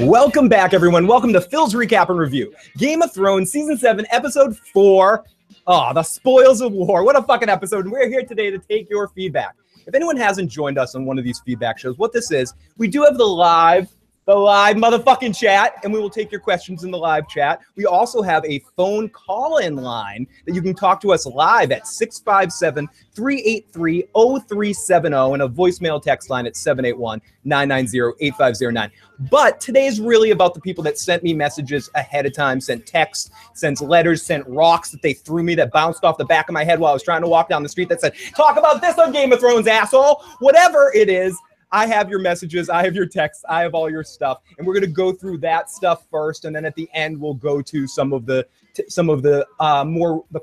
Welcome back, everyone. Welcome to Phil's Recap and Review. Game of Thrones, Season 7, Episode 4. Oh, the spoils of war. What a fucking episode. And we're here today to take your feedback. If anyone hasn't joined us on one of these feedback shows, what this is, we do have the live motherfucking chat, and we will take your questions in the live chat. We also have a phone call-in line that you can talk to us live at 657-383-0370 and a voicemail text line at 781-990-8509. But today is really about the people that sent me messages ahead of time, sent texts, sent letters, sent rocks that they threw me that bounced off the back of my head while I was trying to walk down the street that said, talk about this on Game of Thrones, asshole. Whatever it is, I have your messages, I have your texts, I have all your stuff, and we're going to go through that stuff first, and then at the end we'll go to some of the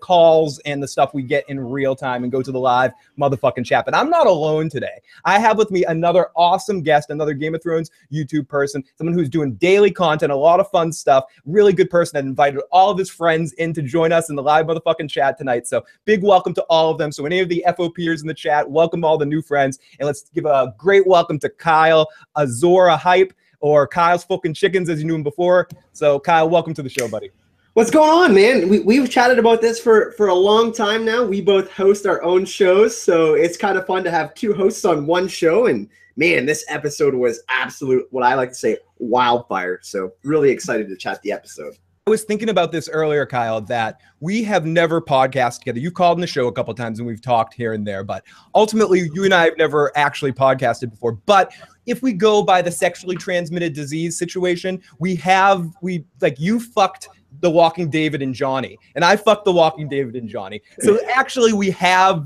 calls and the stuff we get in real time and go to the live motherfucking chat. But I'm not alone today. I have with me another awesome guest, another Game of Thrones YouTube person, someone who's doing daily content, a lot of fun stuff, really good person that invited all of his friends in to join us in the live motherfucking chat tonight. So big welcome to all of them. So any of the FOPers in the chat, welcome all the new friends, and let's give a great welcome to Kyle, Azor Ahype, or Kyle's Fookin Chickens, as you knew him before. So Kyle, welcome to the show, buddy. What's going on, man? We've chatted about this for a long time now. We both host our own shows, so it's kind of fun to have two hosts on one show. And man, this episode was absolute, what I like to say, wildfire. So really excited to chat the episode. I was thinking about this earlier, Kyle, that we have never podcasted together. You've called in the show a couple of times and we've talked here and there, but ultimately you and I have never actually podcasted before. But if we go by the sexually transmitted disease situation, you fucked the Walking David and Johnny, and I fucked the Walking David and Johnny. So actually we have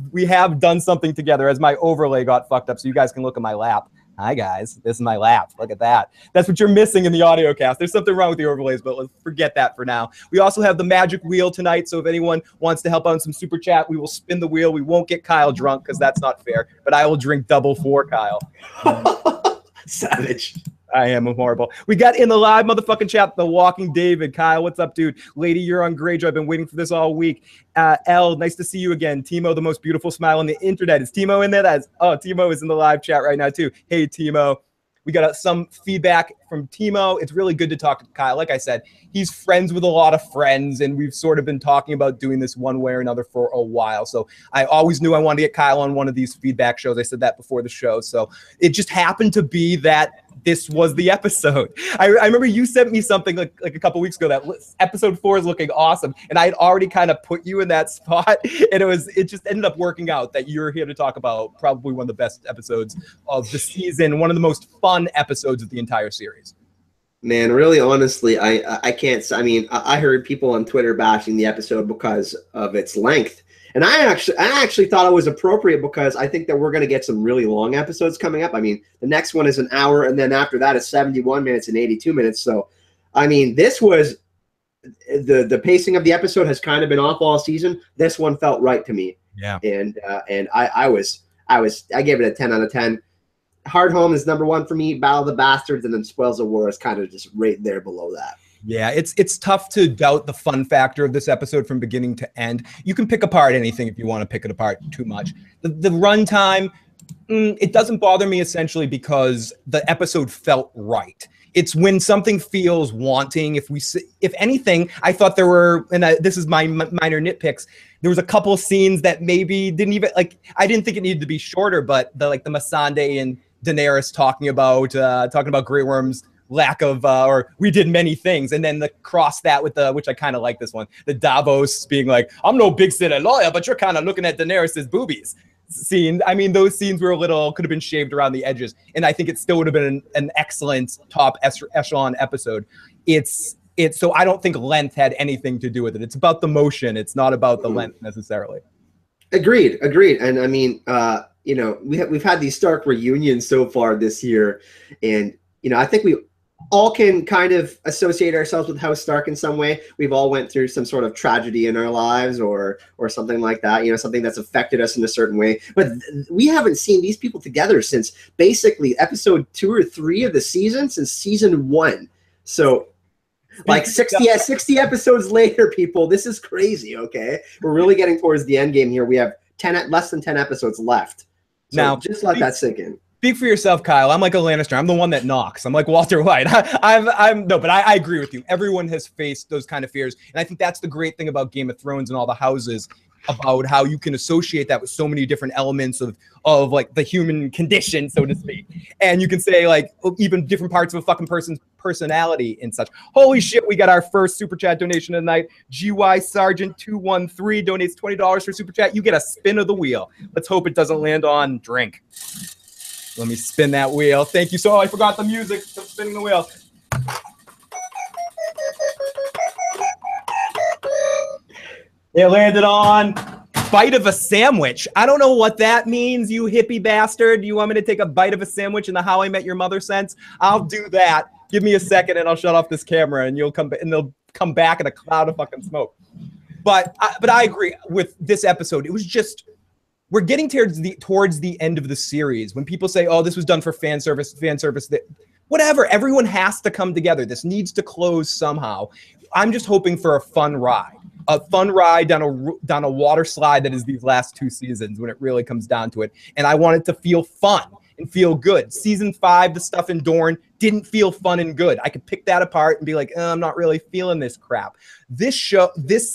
done something together, as my overlay got fucked up. So you guys can look at my lap. Hi guys, this is my lap. Look at that. That's what you're missing in the audio cast. There's something wrong with the overlays, but let's forget that for now. We also have the magic wheel tonight. So if anyone wants to help out on some super chat, we will spin the wheel. We won't get Kyle drunk because that's not fair, but I will drink double for Kyle. Savage. I am horrible. We got in the live motherfucking chat, the Walking David. Kyle, what's up, dude? Lady, you're on Greyjoy. I've been waiting for this all week. L, nice to see you again. Timo, the most beautiful smile on the internet. Is Timo in there? Timo is in the live chat right now, too. Hey, Timo. We got some feedback from Timo. It's really good to talk to Kyle. Like I said, he's friends with a lot of friends, and we've sort of been talking about doing this one way or another for a while. So I always knew I wanted to get Kyle on one of these feedback shows. I said that before the show. So it just happened to be that this was the episode. I remember you sent me something like a couple weeks ago that episode 4 is looking awesome, and I had already kind of put you in that spot, and it just ended up working out that you're here to talk about probably one of the best episodes of the season, one of the most fun episodes of the entire series. Man, really, honestly, I can't. I mean, I heard people on Twitter bashing the episode because of its length. And I actually thought it was appropriate because I think that we're going to get some really long episodes coming up. I mean, the next one is an hour, and then after that is 71 minutes and 82 minutes. So, I mean, this was the pacing of the episode has kind of been off all season. This one felt right to me. Yeah. And I gave it a 10 out of 10. Hard Home is #1 for me. Battle of the Bastards, and then Spoils of War is kind of just right there below that. Yeah, it's tough to doubt the fun factor of this episode from beginning to end. You can pick apart anything if you want to pick it apart too much. The runtime, it doesn't bother me essentially because the episode felt right. It's when something feels wanting. If anything, I thought there were, and this is my minor nitpicks, there was a couple of scenes that maybe didn't even, I didn't think it needed to be shorter, but the Melisandre and Daenerys talking about Grey Worm's lack of or we did many things, and then the cross that with which I kind of like this one, the Davos being like, I'm no big city lawyer, but you're kind of looking at Daenerys's boobies scene. I mean, those scenes were could have been shaved around the edges, and I think it still would have been an excellent top echelon episode. So I don't think length had anything to do with it. It's about the motion. It's not about the length necessarily. Agreed. And I mean, we've had these Stark reunions so far this year, and I think we all can kind of associate ourselves with House Stark in some way. We've all went through some sort of tragedy in our lives or something like that, something that's affected us in a certain way. But we haven't seen these people together since basically episode 2 or 3 of the season, since season 1. So like 60 episodes later, people, this is crazy, okay? We're really getting towards the end game here. We have less than 10 episodes left. So now, just let that sink in. Speak for yourself, Kyle. I'm like a Lannister. I'm the one that knocks. I'm like Walter White. I agree with you. Everyone has faced those kind of fears. And I think that's the great thing about Game of Thrones and all the houses, about how you can associate that with so many different elements of like the human condition, so to speak. And you can say like even different parts of a fucking person's personality and such. Holy shit, we got our first super chat donation tonight. GY Sergeant 213 donates $20 for super chat. You get a spin of the wheel. Let's hope it doesn't land on drink. Let me spin that wheel. Thank you. So I forgot the music. So spinning the wheel. It landed on bite of a sandwich. I don't know what that means, you hippie bastard. Do you want me to take a bite of a sandwich in the How I Met Your Mother sense? I'll do that. Give me a second and I'll shut off this camera and you'll come and they'll come back in a cloud of fucking smoke. But I agree with this episode. It was just, we're getting towards the end of the series. When people say, oh, this was done for fan service, whatever, everyone has to come together. This needs to close somehow. I'm just hoping for a fun ride down a water slide that is these last 2 seasons when it really comes down to it. And I want it to feel fun and feel good. Season 5, the stuff in Dorne didn't feel fun and good. I could pick that apart and be like, I'm not really feeling this crap. This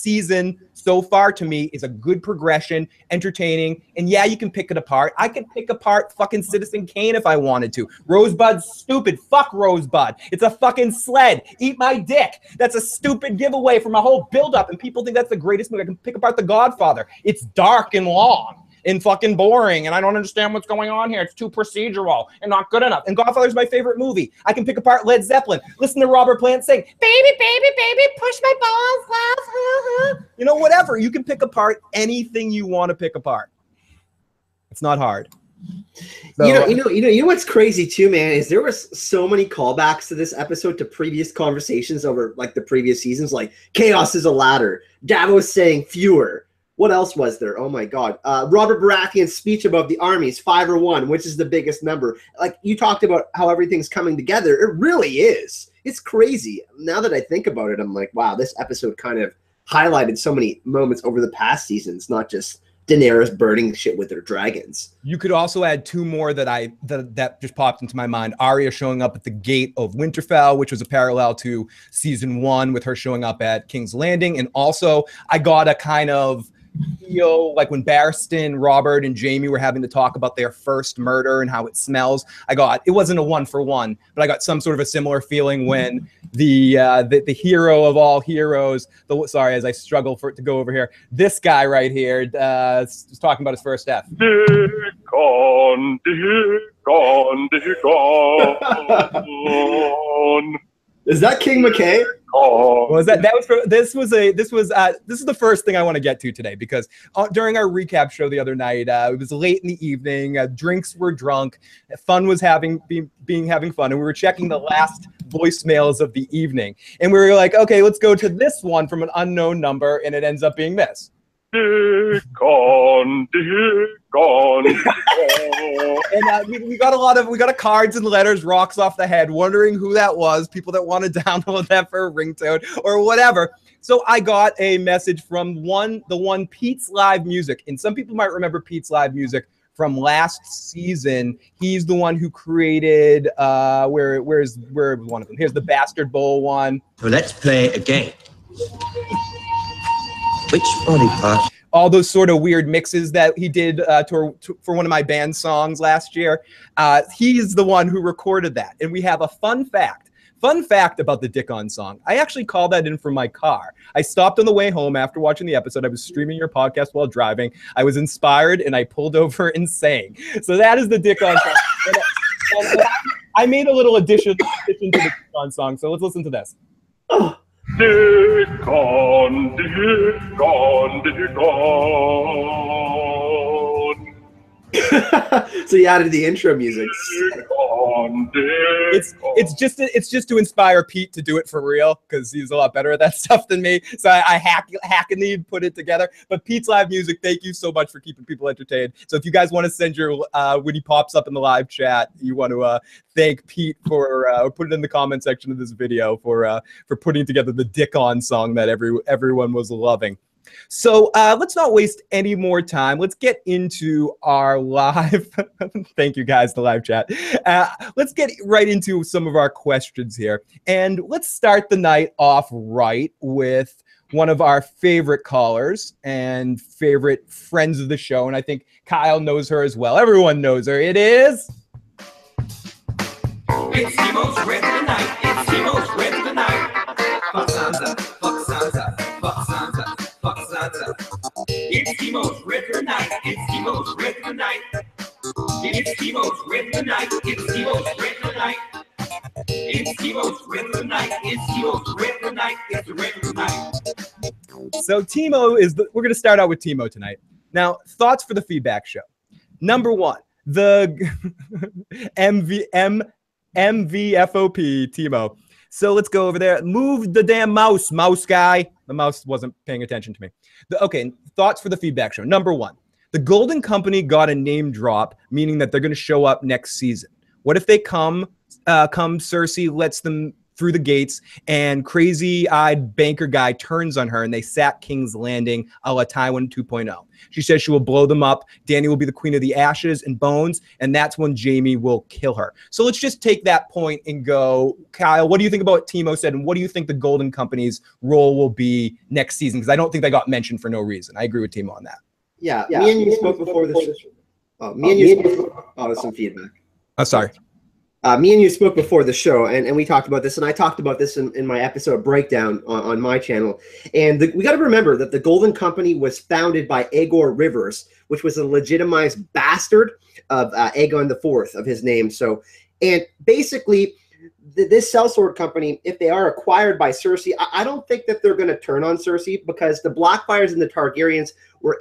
season so far to me is a good progression, entertaining, and yeah, you can pick it apart. I could pick apart fucking Citizen Kane if I wanted to. Rosebud's stupid. Fuck Rosebud. It's a fucking sled. Eat my dick. That's a stupid giveaway from a whole buildup, and people think that's the greatest movie. I can pick apart The Godfather. It's dark and long and fucking boring, and I don't understand what's going on here. It's too procedural and not good enough. And Godfather's my favorite movie. I can pick apart Led Zeppelin. Listen to Robert Plant sing, baby, baby, baby, push my balls, love. You know, whatever. You can pick apart anything you want to pick apart. It's not hard. So, you know what's crazy too, man, is there was so many callbacks to this episode to previous conversations over like the previous seasons, like chaos is a ladder, Davos saying fewer. What else was there? Oh my God. Robert Baratheon's speech about the armies, 5 or 1, which is the biggest number. Like you talked about how everything's coming together. It really is. It's crazy. Now that I think about it, I'm like, wow, this episode kind of highlighted so many moments over the past seasons, not just Daenerys burning shit with her dragons. You could also add 2 more that just popped into my mind. Arya showing up at the gate of Winterfell, which was a parallel to season 1 with her showing up at King's Landing. And also I got a kind of feel like when Barristan, Robert, and Jaime were having to talk about their first murder and how it smells. It wasn't a 1-for-1, but I got some sort of a similar feeling when the hero of all heroes, as I struggle for it to go over here, this guy right here was talking about his first death. Dick on. Is that King McKay? This is the first thing I want to get to today, because during our recap show the other night, it was late in the evening, drinks were drunk, fun was having fun, and we were checking the last voicemails of the evening, and we were like, okay, let's go to this one from an unknown number, and it ends up being this. Dick on. And we got cards and letters, rocks off the head, wondering who that was, people that want to download that for a ringtone or whatever. So I got a message from the one Pete's Live Music, and some people might remember Pete's Live Music from last season. He's the one who created where one of them. Here's the Bastard Bowl one. So let's play a game. Which body part? All those sort of weird mixes that he did for one of my band songs last year. He's the one who recorded that. And we have a fun fact about the Dick On song. I actually called that in from my car. I stopped on the way home after watching the episode. I was streaming your podcast while driving. I was inspired and I pulled over and sang. So that is the Dick On song. and I made a little addition to the Dick On song. So let's listen to this. Oh. Dick on. So you added the intro music. It's just to inspire Pete to do it for real, because he's a lot better at that stuff than me. So I hackneyed put it together. But Pete's Live Music, thank you so much for keeping people entertained. So if you guys want to send your when he pops up in the live chat, you want to thank Pete for put it in the comment section of this video for putting together the Dick On song that everyone was loving. So let's not waste any more time. Let's get into our live. Thank you guys, the live chat. Let's get right into some of our questions here. And let's start the night off right with one of our favorite callers and favorite friends of the show. And I think Kyle knows her as well. Everyone knows her. It is... It's Timo's Red of the Night. It's Timo's Red of the Night. Fuck Sansa. Fuck Sansa. Fuck Sansa. Fuck Sansa. It's Timo's Red of the Night. It's Timo's Red of the Night. It's Timo's Red of the Night. It's Timo's Red of the Night. It's Timo's Red of the Night. It's Timo's Red of the Night. It's the Red of the Night. So Timo is we're going to start out with Timo tonight. Now, thoughts for the feedback show. Number one, the MVFOP, Timo. So let's go over there. Move the damn mouse guy. The mouse wasn't paying attention to me. Okay, thoughts for the feedback show. Number one, the Golden Company got a name drop, meaning that they're going to show up next season. What if they come Cersei lets them through the gates, and crazy-eyed banker guy turns on her, and they sack King's Landing a la Tywin 2.0. She says she will blow them up. Dany will be the queen of the ashes and bones, and that's when Jaime will kill her. So let's just take that point and go, Kyle, what do you think about what Timo said, and what do you think the Golden Company's role will be next season? Because I don't think they got mentioned for no reason. I agree with Timo on that. Yeah, me and you spoke before the show. Oh, there's some feedback. Oh, sorry. Me and you spoke before the show, and we talked about this, and I talked about this in my episode breakdown on my channel. And we got to remember that the Golden Company was founded by Aegor Rivers, which was a legitimized bastard of Aegon IV of his name. So, and basically, this sellsword company, if they are acquired by Cersei, I don't think that they're going to turn on Cersei, because the Blackfires and the Targaryens were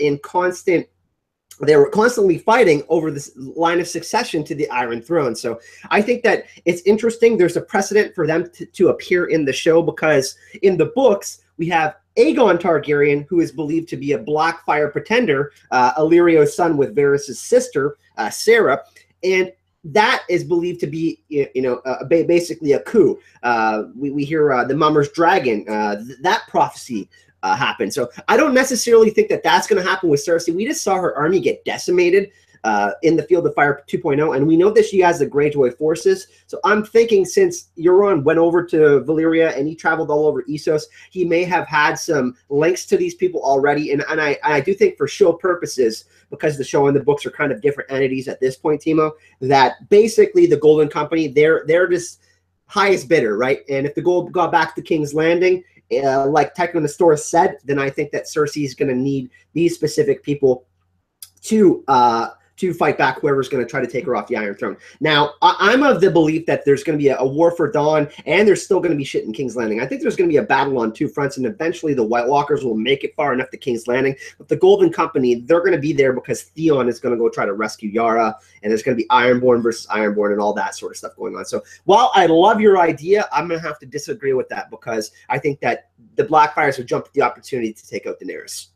they were constantly fighting over this line of succession to the Iron Throne. So I think that it's interesting. There's a precedent for them to appear in the show, because in the books, we have Aegon Targaryen, who is believed to be a Blackfire pretender, Illyrio's son with Varys' sister, Sarah. And that is believed to be, basically a coup. We hear the Mummer's Dragon, that prophecy happen. So I don't necessarily think that that's going to happen with Cersei. We just saw her army get decimated in the Field of Fire 2.0, and we know that she has the Greyjoy forces. So I'm thinking, since Euron went over to Valyria and he traveled all over Essos, he may have had some links to these people already. And I do think, for show purposes, because the show and the books are kind of different entities at this point, Timo, that basically the Golden Company, they're just highest bidder, right? And if the gold got back to King's Landing, like Tycho Nestor said, then I think that Cersei is going to need these specific people to fight back whoever's going to try to take her off the Iron Throne. Now, I'm of the belief that there's going to be a war for Dawn, and there's still going to be shit in King's Landing. I think there's going to be a battle on two fronts, and eventually the White Walkers will make it far enough to King's Landing. But the Golden Company, they're going to be there because Theon is going to go try to rescue Yara, and there's going to be Ironborn versus Ironborn and all that sort of stuff going on. So while I love your idea, I'm going to have to disagree with that, because I think that the Blackfires would jump at the opportunity to take out Daenerys.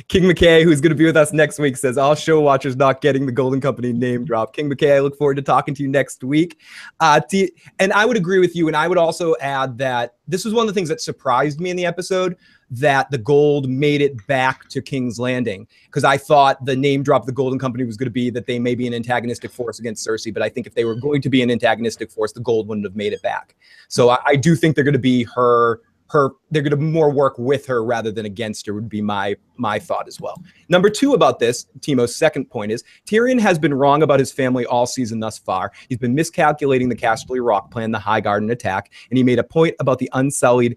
King McKay, who's going to be with us next week, says, all show watchers not getting the Golden Company name drop. King McKay, I look forward to talking to you next week. And I would agree with you. And I would also add that this was one of the things that surprised me in the episode, that the gold made it back to King's Landing, because I thought the name drop of the Golden Company was going to be that they may be an antagonistic force against Cersei. But I think if they were going to be an antagonistic force, the gold wouldn't have made it back. So I do think they're going to be they're going to more work with her rather than against her, would be my thought as well. Number two about this, Timo's second point, is Tyrion has been wrong about his family all season thus far. He's been miscalculating the Casterly Rock plan, the High Garden attack, and he made a point about the Unsullied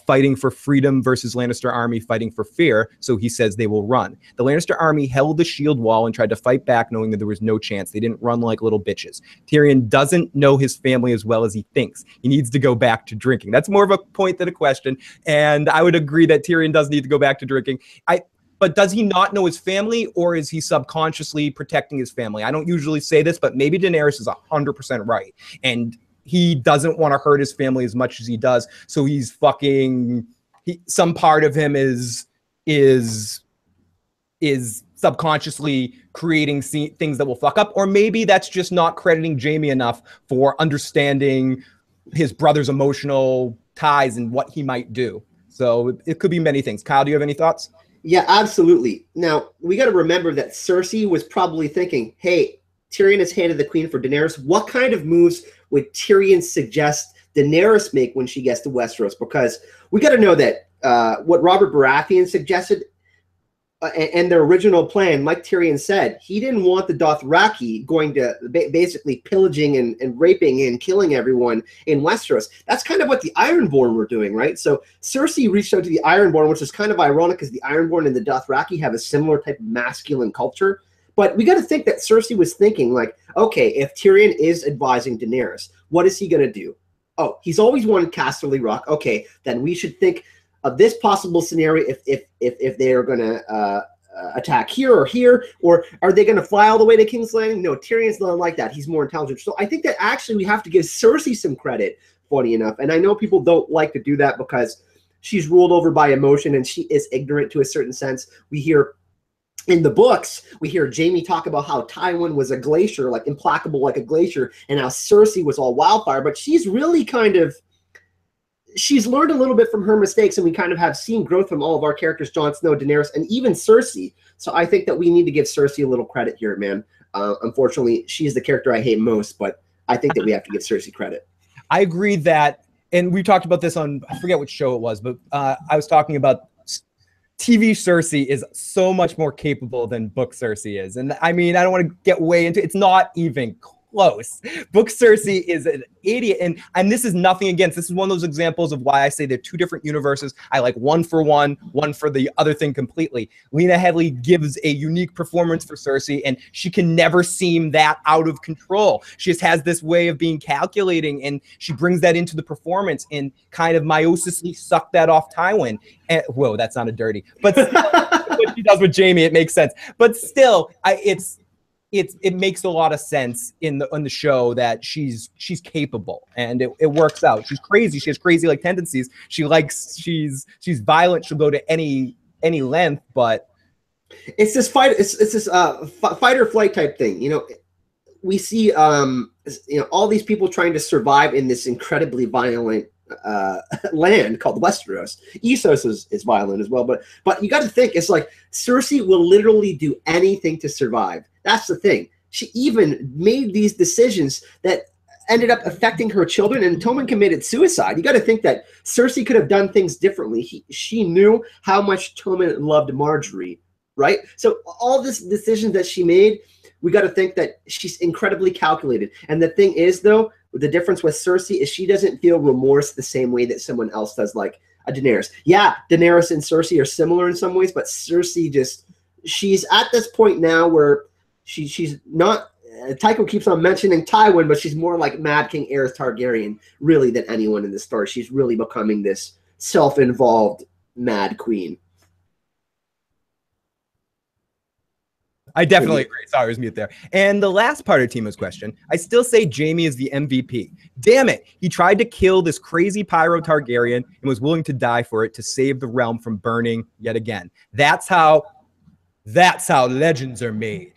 fighting for freedom versus Lannister army fighting for fear, so he says they will run. The Lannister army held the shield wall and tried to fight back, knowing that there was no chance. They didn't run like little bitches. Tyrion doesn't know his family as well as he thinks. He needs to go back to drinking. That's more of a point than a question, and I would agree that Tyrion does need to go back to drinking. But does he not know his family, or is he subconsciously protecting his family? I don't usually say this, but maybe Daenerys is 100% right, and he doesn't want to hurt his family as much as he does, so he's some part of him is subconsciously creating things that will fuck up, or maybe that's just not crediting Jaime enough for understanding his brother's emotional ties and what he might do. So it could be many things. Kyle, do you have any thoughts? Yeah, absolutely. Now, we got to remember that Cersei was probably thinking, hey, Tyrion has handed the queen for Daenerys. What kind of moves would Tyrion suggest Daenerys make when she gets to Westeros? Because we got to know that what Robert Baratheon suggested and their original plan, like Tyrion said, he didn't want the Dothraki going to basically pillaging and raping and killing everyone in Westeros. That's kind of what the Ironborn were doing, right? So Cersei reached out to the Ironborn, which is kind of ironic because the Ironborn and the Dothraki have a similar type of masculine culture. But we got to think that Cersei was thinking like, okay, if Tyrion is advising Daenerys, what is he going to do? Oh, he's always wanted Casterly Rock. Okay, then we should think of this possible scenario if they are going to attack here, or are they going to fly all the way to King's Landing? No, Tyrion's not like that. He's more intelligent. So I think that actually we have to give Cersei some credit, funny enough. And I know people don't like to do that because she's ruled over by emotion and she is ignorant to a certain sense. We hear in the books, we hear Jaime talk about how Tywin was a glacier, like implacable like a glacier, and how Cersei was all wildfire. But she's really she's learned a little bit from her mistakes, and we kind of have seen growth from all of our characters, Jon Snow, Daenerys, and even Cersei. So I think that we need to give Cersei a little credit here, man. Unfortunately, she's the character I hate most, but I think that we have to give Cersei credit. I agree that, and we talked about this on, I forget which show it was, but I was talking about TV Cersei is so much more capable than book Cersei is. And I mean, I don't want to get way into it. It's not even close. Book Cersei is an idiot. And this is nothing against. This is one of those examples of why I say they're two different universes. I like one for the other thing completely. Lena Headey gives a unique performance for Cersei, and she can never seem that out of control. She just has this way of being calculating, and she brings that into the performance and kind of meiosisly suck that off Tywin. And, whoa, that sounded dirty. But what she does with Jaime, it makes sense. But still, it makes a lot of sense in the show that she's capable, and it works out. She's crazy. She has crazy like tendencies. She's violent. She'll go to any length, but it's this fight. It's this fight or flight type thing. You know, we see all these people trying to survive in this incredibly violent land called Westeros. Essos is violent as well, but you got to think it's like Cersei will literally do anything to survive. That's the thing. She even made these decisions that ended up affecting her children, and Tommen committed suicide. You got to think that Cersei could have done things differently. She knew how much Tommen loved Marjorie, right? So all these decisions that she made, we got to think that she's incredibly calculated. And the thing is, though, the difference with Cersei is she doesn't feel remorse the same way that someone else does, like a Daenerys. Yeah, Daenerys and Cersei are similar in some ways, but Cersei she's at this point now where she's not, Tycho keeps on mentioning Tywin, but she's more like Mad King Aerys Targaryen, really, than anyone in the story. She's really becoming this self-involved mad queen. I definitely agree. Sorry, I was mute there. And the last part of Timo's question, I still say Jaime is the MVP. Damn it. He tried to kill this crazy Pyro Targaryen and was willing to die for it to save the realm from burning yet again. That's how legends are made.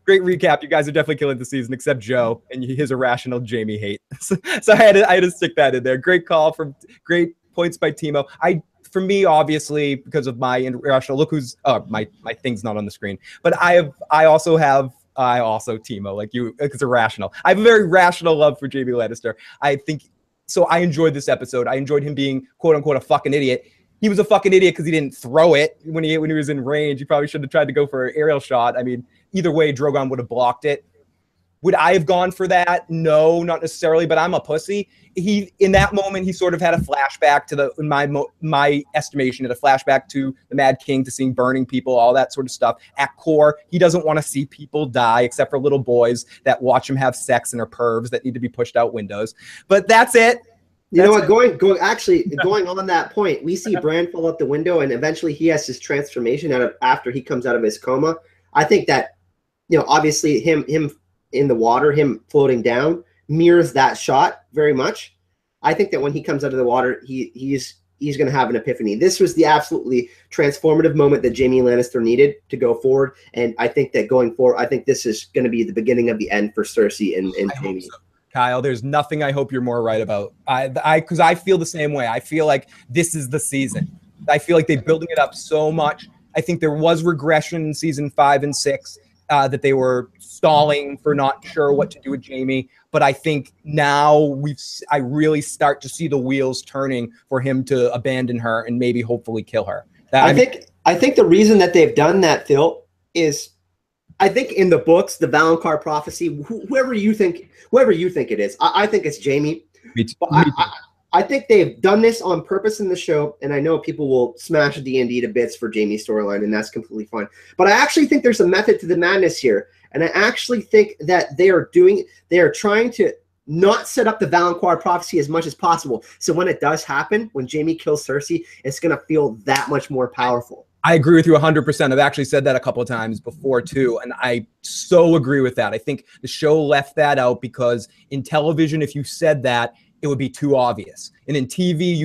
Great recap. You guys are definitely killing the season, except Joe and his irrational Jaime hate. So I had to stick that in there. Great call from great points by Timo. For me, obviously, because of my irrational look, my thing's not on the screen, but I also Timo, like you, it's irrational. I have a very rational love for Jaime Lannister. I think so. I enjoyed this episode. I enjoyed him being quote unquote a fucking idiot. He was a fucking idiot because he didn't throw it when he was in range. He probably should have tried to go for an aerial shot. I mean, either way, Drogon would have blocked it. Would I have gone for that? No, not necessarily, but I'm a pussy. In that moment, he sort of had a flashback to in my estimation, had a flashback to the Mad King, to seeing burning people, all that sort of stuff. At core, he doesn't want to see people die, except for little boys that watch him have sex and are pervs that need to be pushed out windows. But that's it. You know what? Going on that point, we see Bran fall out the window, and eventually he has his transformation after he comes out of his coma. I think that, obviously him in the water, him floating down, mirrors that shot very much. I think that when he comes out of the water, he's going to have an epiphany. This was the absolutely transformative moment that Jaime Lannister needed to go forward, and I think that going forward, I think this is going to be the beginning of the end for Cersei and Jaime. So. Kyle, there's nothing I hope you're more right about. Because I feel the same way. I feel like this is the season. I feel like they're building it up so much. I think there was regression in season 5 and 6 that they were stalling for not sure what to do with Jaime. But I think now I really start to see the wheels turning for him to abandon her and maybe hopefully kill her. I think the reason that they've done that, Phil, is I think in the books, the Valonqar prophecy, whoever you think it is, I think it's Jaime. Me too. I think they've done this on purpose in the show, and I know people will smash D&D to bits for Jaime's storyline, and that's completely fine. But I actually think there's a method to the madness here, and I actually think that they are trying to not set up the Valonqar prophecy as much as possible. So when it does happen, when Jaime kills Cersei, it's going to feel that much more powerful. I agree with you 100%. I've actually said that a couple of times before too, and I so agree with that. I think the show left that out because in television, if you said that, it would be too obvious. And in TV,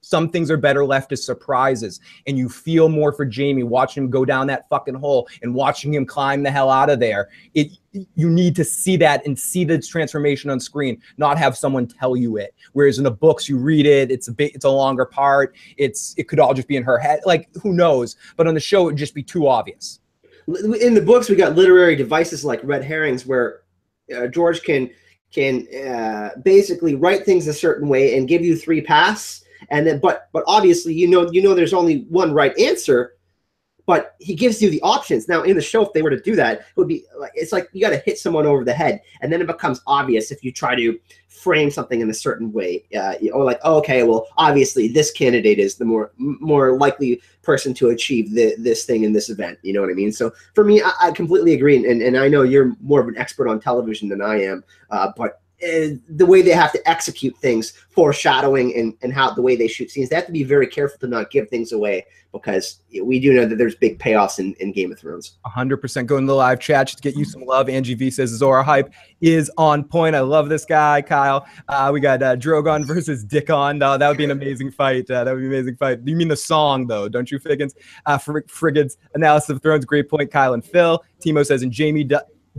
some things are better left as surprises, and you feel more for Jaime watching him go down that fucking hole and watching him climb the hell out of there. You need to see that and see the transformation on screen, not have someone tell you it. Whereas in the books, you read it, it's a longer part. It could all just be in her head. Like, who knows? But on the show, it would just be too obvious. In the books, we got literary devices like red herrings where George can basically write things a certain way and give you 3 paths, and then but obviously you know there's only one right answer, but he gives you the options. Now in the show, if they were to do that, it would be like, it's like you got to hit someone over the head, and then it becomes obvious if you try to frame something in a certain way, or like, oh, okay, well, obviously this candidate is the more likely person to achieve this thing in this event. You know what I mean? So for me, I completely agree, and I know you're more of an expert on television than I am, but the way they have to execute things, foreshadowing, and how the way they shoot scenes, they have to be very careful to not give things away, because we do know that there's big payoffs in Game of Thrones. 100%. Go in the live chat just to get you some love. Angie V says Azor Ahype is on point. I love this guy, Kyle. We got Drogon versus Dickon. That would be an amazing fight. That would be an amazing fight. You mean the song, though, don't you, Figgins? Friggins analysis of Thrones, great point, Kyle and Phil. Timo says, and Jaime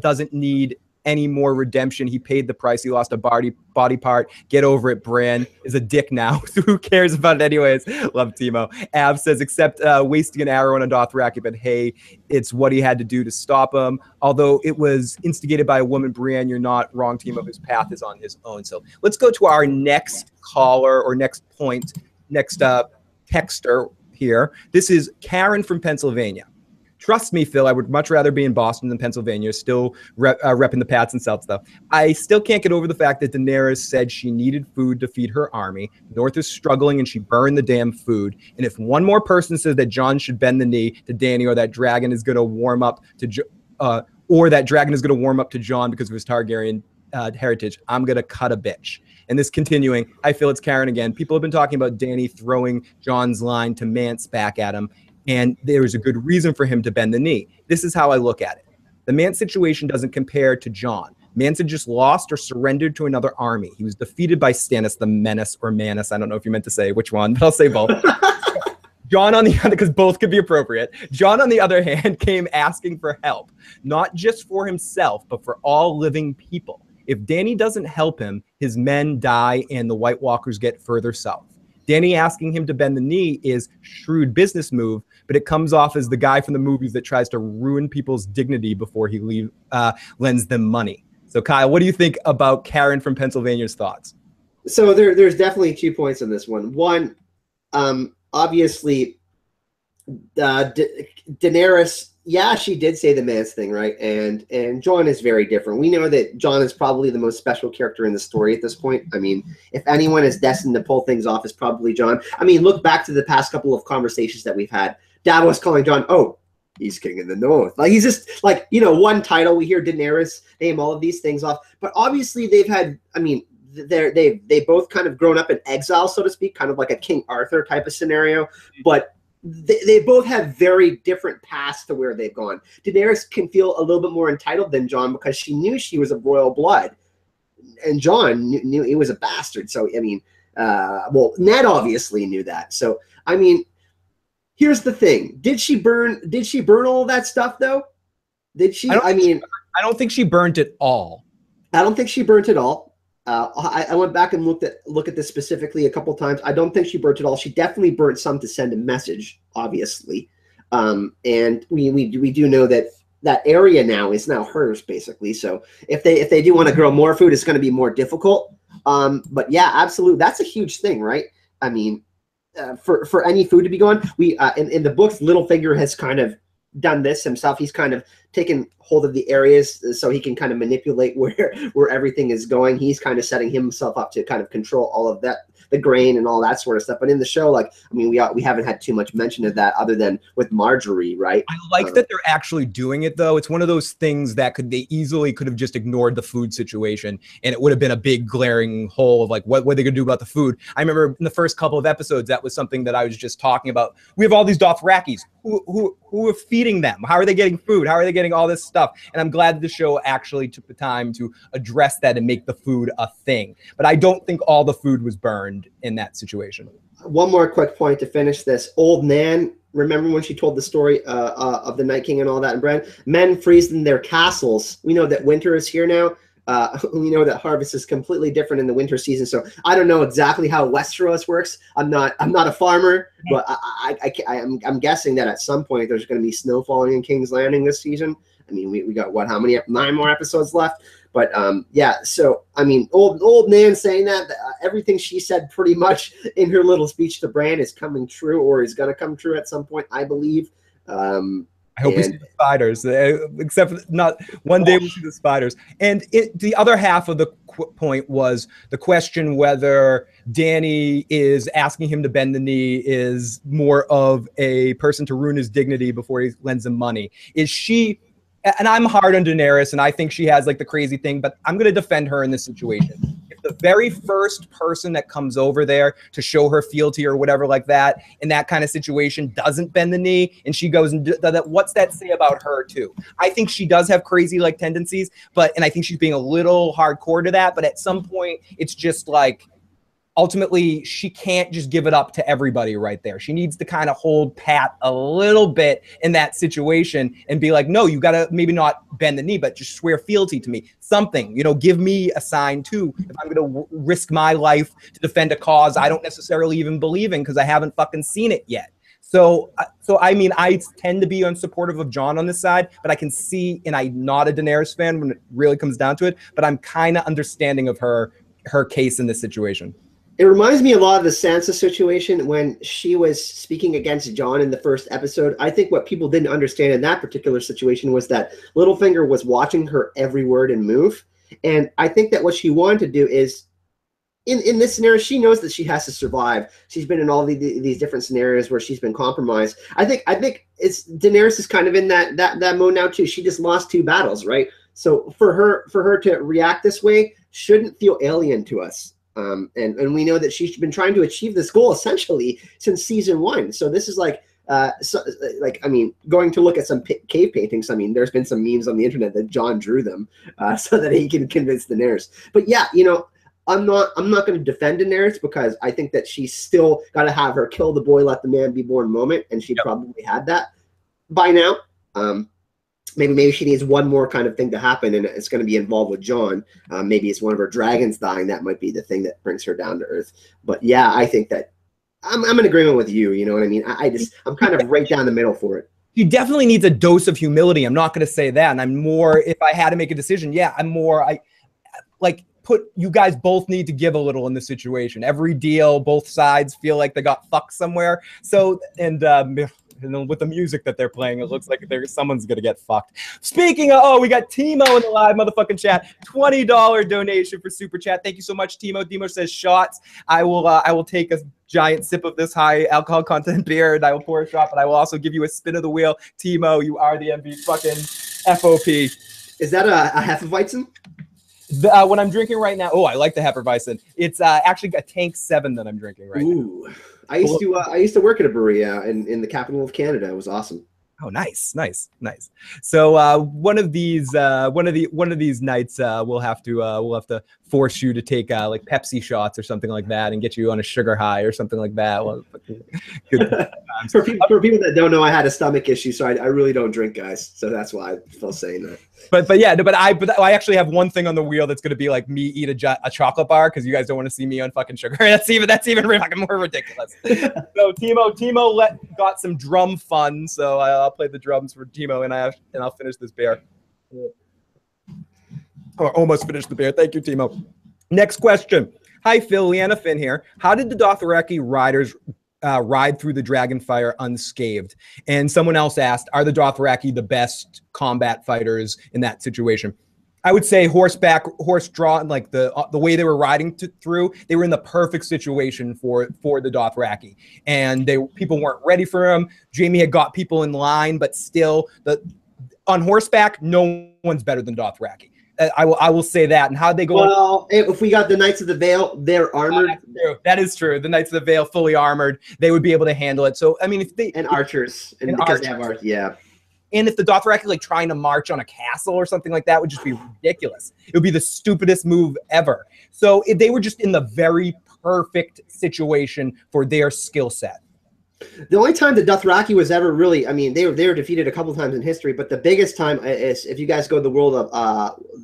doesn't need any more redemption. He paid the price. He lost a body part. Get over it. Bran is a dick now. So who cares about it anyways? Love Timo. Av says, except wasting an arrow on a Dothraki, but hey, it's what he had to do to stop him. Although it was instigated by a woman, Brienne, you're not wrong, Timo. His path is on his own. So let's go to our next caller, or next texter here. This is Karen from Pennsylvania. Trust me, Phil, I would much rather be in Boston than Pennsylvania, still repping the Pats and South stuff. I still can't get over the fact that Daenerys said she needed food to feed her army. North is struggling, and she burned the damn food. And if one more person says that Jon should bend the knee to Dany, or that dragon is going to warm up to Jon because of his Targaryen heritage, I'm going to cut a bitch. And this continuing, I feel it's Karen again. People have been talking about Dany throwing Jon's line to Mance back at him, and there was a good reason for him to bend the knee. This is how I look at it. The Mance situation doesn't compare to Jon. Mance had just lost or surrendered to another army. He was defeated by Stannis the Menace, or Manus. I don't know if you meant to say which one, but I'll say both. Jon on the other, because both could be appropriate. Jon, on the other hand, came asking for help, not just for himself, but for all living people. If Dany doesn't help him, his men die and the White Walkers get further south. Dany asking him to bend the knee is shrewd business move, but it comes off as the guy from the movies that tries to ruin people's dignity before he lends them money. So, Kyle, what do you think about Karen from Pennsylvania's thoughts? So there's definitely 2 points on this one. One, obviously, Daenerys, yeah, she did say the Mance thing, right? And Jon is very different. We know that Jon is probably the most special character in the story at this point. I mean, if anyone is destined to pull things off, it's probably Jon. I mean, look back to the past couple of conversations that we've had. Davos calling Jon, oh, he's king in the north. Like, he's just like, one title. We hear Daenerys name all of these things off. But obviously they've had, I mean, they both kind of grown up in exile, so to speak, kind of like a King Arthur type of scenario. But they both have very different paths to where they've gone. Daenerys can feel a little bit more entitled than Jon because she knew she was of royal blood, and Jon knew he was a bastard. So, I mean, well, Ned obviously knew that. So, I mean, here's the thing: did she burn all that stuff though? Did she? I don't think she burnt it all. I don't think she burnt it all. I went back and looked at this specifically a couple times. I don't think she burnt it all. She definitely burnt some to send a message, obviously. And we do know that that area now is now hers, basically. So if they do want to grow more food, it's going to be more difficult. But yeah, absolutely, that's a huge thing, right? I mean, for any food to be gone, we in the books, Littlefinger has kind of done this himself. He's kind of taken hold of the areas so he can kind of manipulate where everything is going. He's kind of setting himself up to kind of control all of that, the grain and all that sort of stuff. But in the show, like, I mean, we haven't had too much mention of that other than with Marjorie, right? I like that they're actually doing it, though. It's one of those things that they easily could have just ignored the food situation, and it would have been a big glaring hole of like, what are they going to do about the food? I remember in the first couple of episodes, that was something that I was just talking about. We have all these Dothrakis. Who are feeding them? How are they getting food? How are they getting all this stuff? And I'm glad the show actually took the time to address that and make the food a thing. But I don't think all the food was burned in that situation. One more quick point to finish this. Old Nan, remember when she told the story of the Night King and all that, and Bran? Men freeze in their castles. We know that winter is here now. We know that harvest is completely different in the winter season. So I don't know exactly how Westeros works. I'm not a farmer, but I'm guessing that at some point there's going to be snow falling in King's Landing this season. I mean, we got what, how many, 9 more episodes left? But yeah, so I mean, old Nan saying that everything she said pretty much in her little speech to Bran is coming true, or is going to come true at some point, I believe. I hope we see the spiders, except for not one day we'll see the spiders. And the other half of the point was the question whether Dany is asking him to bend the knee is more of a person to ruin his dignity before he lends him money. Is she, and I'm hard on Daenerys, and I think she has like the crazy thing, but I'm going to defend her in this situation. The very first person that comes over there to show her fealty or whatever like that in that kind of situation doesn't bend the knee, and she goes and that, what's that say about her too? I think she does have crazy like tendencies, and I think she's being a little hardcore to that, but at some point it's just like, ultimately, she can't just give it up to everybody right there. She needs to kind of hold pat a little bit in that situation and be like, no, you got to maybe not bend the knee, but just swear fealty to me. Something, you know, give me a sign too. If I'm going to risk my life to defend a cause I don't necessarily even believe in because I haven't fucking seen it yet. So I mean, I tend to be unsupportive of Jon on this side, but I can see, and I'm not a Daenerys fan when it really comes down to it, but I'm kind of understanding of her case in this situation. It reminds me a lot of the Sansa situation when she was speaking against Jon in the first episode. I think what people didn't understand in that particular situation was that Littlefinger was watching her every word and move. And I think that what she wanted to do is, in this scenario, she knows that she has to survive. She's been in all these different scenarios where she's been compromised. I think Daenerys is kind of in that mode now too. She just lost 2 battles, right? So for her to react this way shouldn't feel alien to us. And we know that she's been trying to achieve this goal essentially since season 1. So this is like, I mean, going to look at some cave paintings. I mean, there's been some memes on the internet that Jon drew them so that he can convince Daenerys. But yeah, you know, I'm not going to defend Daenerys because I think that she's still got to have her kill the boy, let the man be born moment, and she probably had that by now. Maybe she needs one more kind of thing to happen, and it's going to be involved with Jon. Maybe it's one of her dragons dying. That might be the thing that brings her down to earth. But yeah, I think that I'm in agreement with you. You know what I mean? I'm kind of right down the middle for it. She definitely needs a dose of humility. I'm not going to say that. And I'm more, if I had to make a decision, yeah, you guys both need to give a little in this situation. Every deal, both sides feel like they got fucked somewhere. So, and with the music that they're playing, it looks like someone's gonna get fucked. Speaking of, we got Timo in the live motherfucking chat. $20 donation for super chat. Thank you so much, Timo. Timo says shots. I will take a giant sip of this high alcohol content beer and I will pour a shot, but I will also give you a spin of the wheel. Timo, you are the MVP fucking FOP. Is that a Hefeweizen? What I'm drinking right now, I like the Hefeweizen. It's actually a Tank 7 that I'm drinking right now. I used to work at a brewery in the capital of Canada. It was awesome. Oh, nice. So one of these nights we'll have to force you to take like Pepsi shots or something like that and get you on a sugar high or something like that. Well, good for people that don't know, I had a stomach issue, so I really don't drink, guys. So that's why I feel saying that. But yeah, but I actually have one thing on the wheel that's going to be like me eat a chocolate bar because you guys don't want to see me on fucking sugar. That's even fucking more ridiculous. So Timo got some drum fun, so I'll play the drums for Timo and I'll finish this beer. Or almost finished the beer. Thank you, Timo. Next question. Hi, Phil. Leanna Finn here. How did the Dothraki riders ride through the Dragonfire unscathed? And someone else asked, are the Dothraki the best combat fighters in that situation? I would say horseback, horse-drawn, like the way they were riding through, they were in the perfect situation for the Dothraki. And people weren't ready for them. Jaime had got people in line, but still, on horseback, no one's better than Dothraki. I will say that. And how'd they go? Well, if we got the Knights of the Vale, they're armored. That is true. The Knights of the Vale, fully armored, they would be able to handle it. So I mean, archers, and because they have archers, yeah. And if the Dothraki like trying to march on a castle or something like that would just be ridiculous. It would be the stupidest move ever. So they were just in the very perfect situation for their skill set. The only time the Dothraki was ever really, I mean, they were defeated a couple times in history, but the biggest time is if you guys go to the world of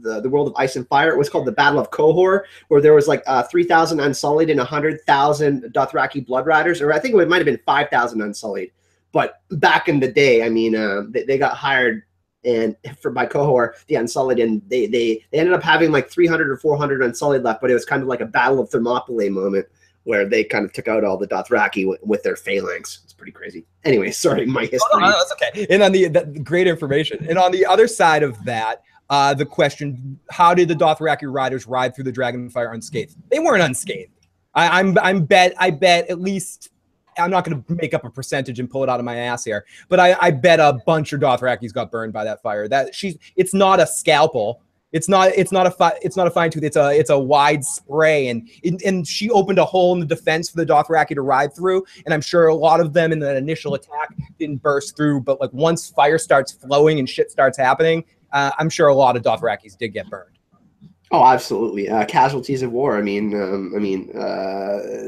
the world of Ice and Fire. It was called the Battle of Qohor, where there was like 3,000 Unsullied and 100,000 Dothraki Blood Riders, or I think it might have been 5,000 Unsullied. But back in the day, I mean, they got hired by Qohor, the Unsullied, and they ended up having like 300 or 400 Unsullied left, but it was kind of like a Battle of Thermopylae moment, where they kind of took out all the Dothraki with their phalanx. It's pretty crazy. Anyway, sorry, my history. Oh, no, that's okay. And on the great information. And on the other side of that, the question: how did the Dothraki riders ride through the Dragonfire unscathed? They weren't unscathed. I bet at least. I'm not going to make up a percentage and pull it out of my ass here, but I bet a bunch of Dothrakis got burned by that fire. It's not a scalpel. It's not a fine tooth. It's a wide spray, and she opened a hole in the defense for the Dothraki to ride through. And I'm sure a lot of them in the initial attack didn't burst through, but like once fire starts flowing and shit starts happening, I'm sure a lot of Dothrakis did get burned. Oh, absolutely. Casualties of war. It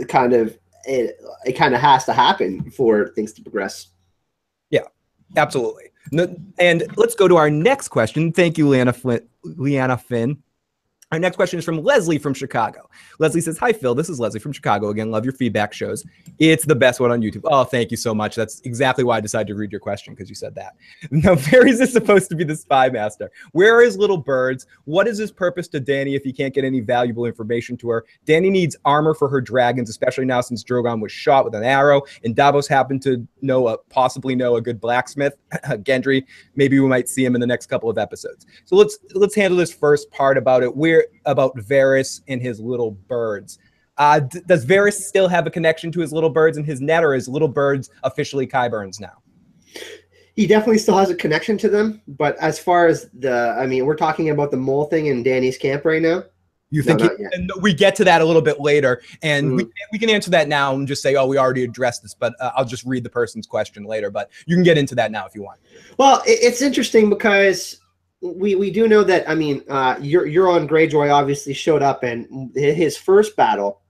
kind of has to happen for things to progress. Yeah, absolutely. And let's go to our next question. Thank you, Leanna Finn. Our next question is from Leslie from Chicago. Leslie says, hi, Phil. This is Leslie from Chicago. Again, love your feedback shows. It's the best one on YouTube. Oh, thank you so much. That's exactly why I decided to read your question, because you said that. Now, Varys is supposed to be the spy master. Where are his little birds? What is his purpose to Dany if he can't get any valuable information to her? Dany needs armor for her dragons, especially now since Drogon was shot with an arrow, and Davos happened to possibly know a good blacksmith, Gendry. Maybe we might see him in the next couple of episodes. So let's handle this first part about it. About Varys and his little birds. Does Varys still have a connection to his little birds and his net, or is little birds officially Qyburn's now? He definitely still has a connection to them, but as far as we're talking about the mole thing in Dany's camp right now. You think and we get to that a little bit later, and we can answer that now and just say, oh, we already addressed this, but I'll just read the person's question later. But you can get into that now if you want. Well, it's interesting because we do know that, Euron Greyjoy obviously showed up, and his first battle,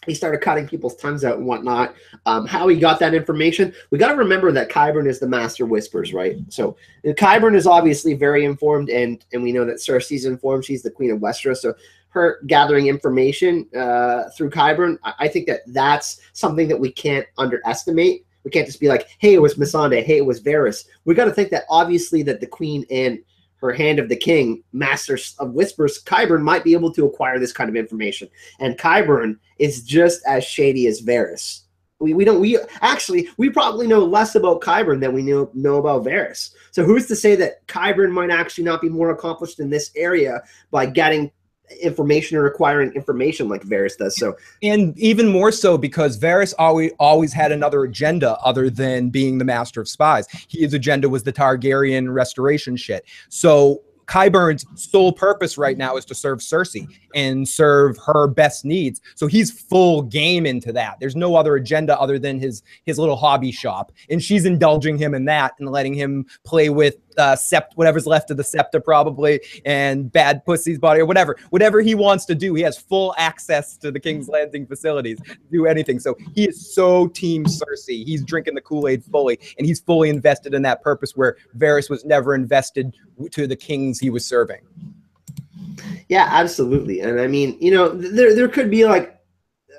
he started cutting people's tongues out and whatnot. How he got that information, we got to remember that Qyburn is the master whispers, right? So Qyburn is obviously very informed, and we know that Cersei's informed. She's the queen of Westeros, so her gathering information through Qyburn, I think that's something that we can't underestimate. We can't just be like, hey, it was Melisandre, hey, it was Varys. We got to think that obviously that the queen and her Hand of the King, Masters of Whispers, Qyburn might be able to acquire this kind of information. And Qyburn is just as shady as Varys. We probably know less about Qyburn than we know about Varys. So who's to say that Qyburn might actually not be more accomplished in this area by getting information or acquiring information like Varys does. So, and even more so because Varys always had another agenda other than being the master of spies. His agenda was the Targaryen restoration shit. So Qyburn's sole purpose right now is to serve Cersei and serve her best needs. So he's full game into that. There's no other agenda other than his little hobby shop. And she's indulging him in that and letting him play with whatever's left of the scepter probably, and bad pussy's body or whatever he wants to do. He has full access to the King's Landing facilities, do anything. So he is so team Cersei. He's drinking the Kool-Aid fully, and he's fully invested in that purpose where Varys was never invested to the kings he was serving. Yeah, absolutely. And I mean, you know, there could be like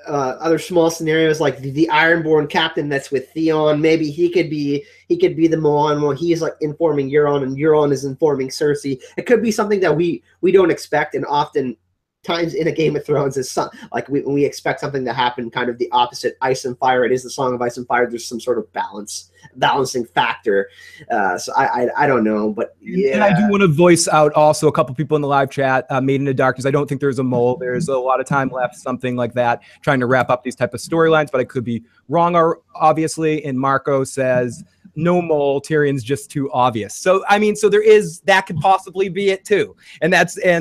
other small scenarios, like the Ironborn captain that's with Theon. Maybe he could be the Moan while he's like informing Euron, and Euron is informing Cersei. It could be something that we don't expect, and often times in a Game of Thrones is like when we expect something to happen, kind of the opposite. Ice and Fire. It is the Song of Ice and Fire. There's some sort of balancing factor. So I don't know, but yeah. And I do want to voice out also a couple people in the live chat. Made in the Darkness. I don't think there's a mole. There's a lot of time left, something like that, trying to wrap up these type of storylines, but I could be wrong, obviously. And Marco says, no mole, Tyrion's just too obvious. So I mean, so that could possibly be it too. And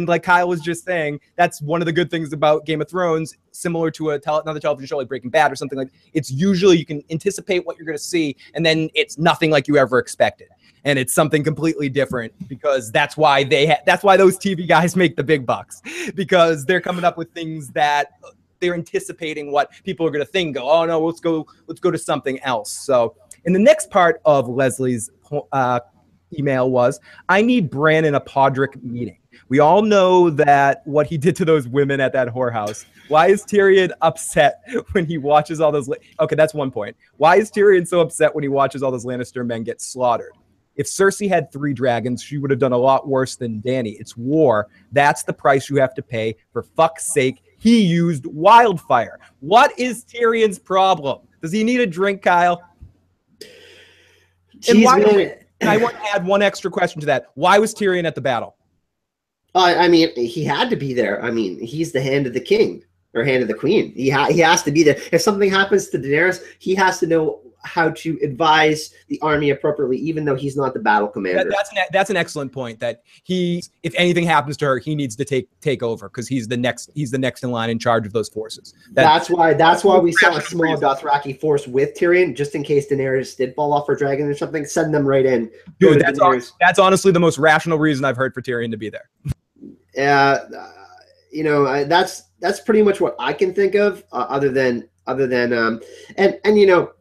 like Kyle was just saying, that's one of the good things about Game of Thrones, similar to another television show like Breaking Bad or something like. It's usually you can anticipate what you're going to see, and then it's nothing like you ever expected, and it's something completely different, because that's why those TV guys make the big bucks, because they're coming up with things that they're anticipating what people are going to think. Oh no, let's go to something else. So. And the next part of Leslie's email was, I need Bran in a Podrick meeting. We all know that what he did to those women at that whorehouse. Why is Tyrion upset when he watches all those? Okay, that's one point. Why is Tyrion so upset when he watches all those Lannister men get slaughtered? If Cersei had 3 dragons, she would have done a lot worse than Dany. It's war. That's the price you have to pay. For fuck's sake, he used wildfire. What is Tyrion's problem? Does he need a drink, Kyle? And I want to add one extra question to that. Why was Tyrion at the battle? I mean, he had to be there. I mean, he's the hand of the king or hand of the queen. He has to be there. If something happens to Daenerys, he has to know how to advise the army appropriately, even though he's not the battle commander. That's an excellent point. That if anything happens to her, he needs to take over, because he's the next in line in charge of those forces. That's why we saw a small Dothraki force with Tyrion, just in case Daenerys did fall off her dragon or something. Send them right in. Dude, that's honestly the most rational reason I've heard for Tyrion to be there. You know, that's pretty much what I can think of. Other than and you know.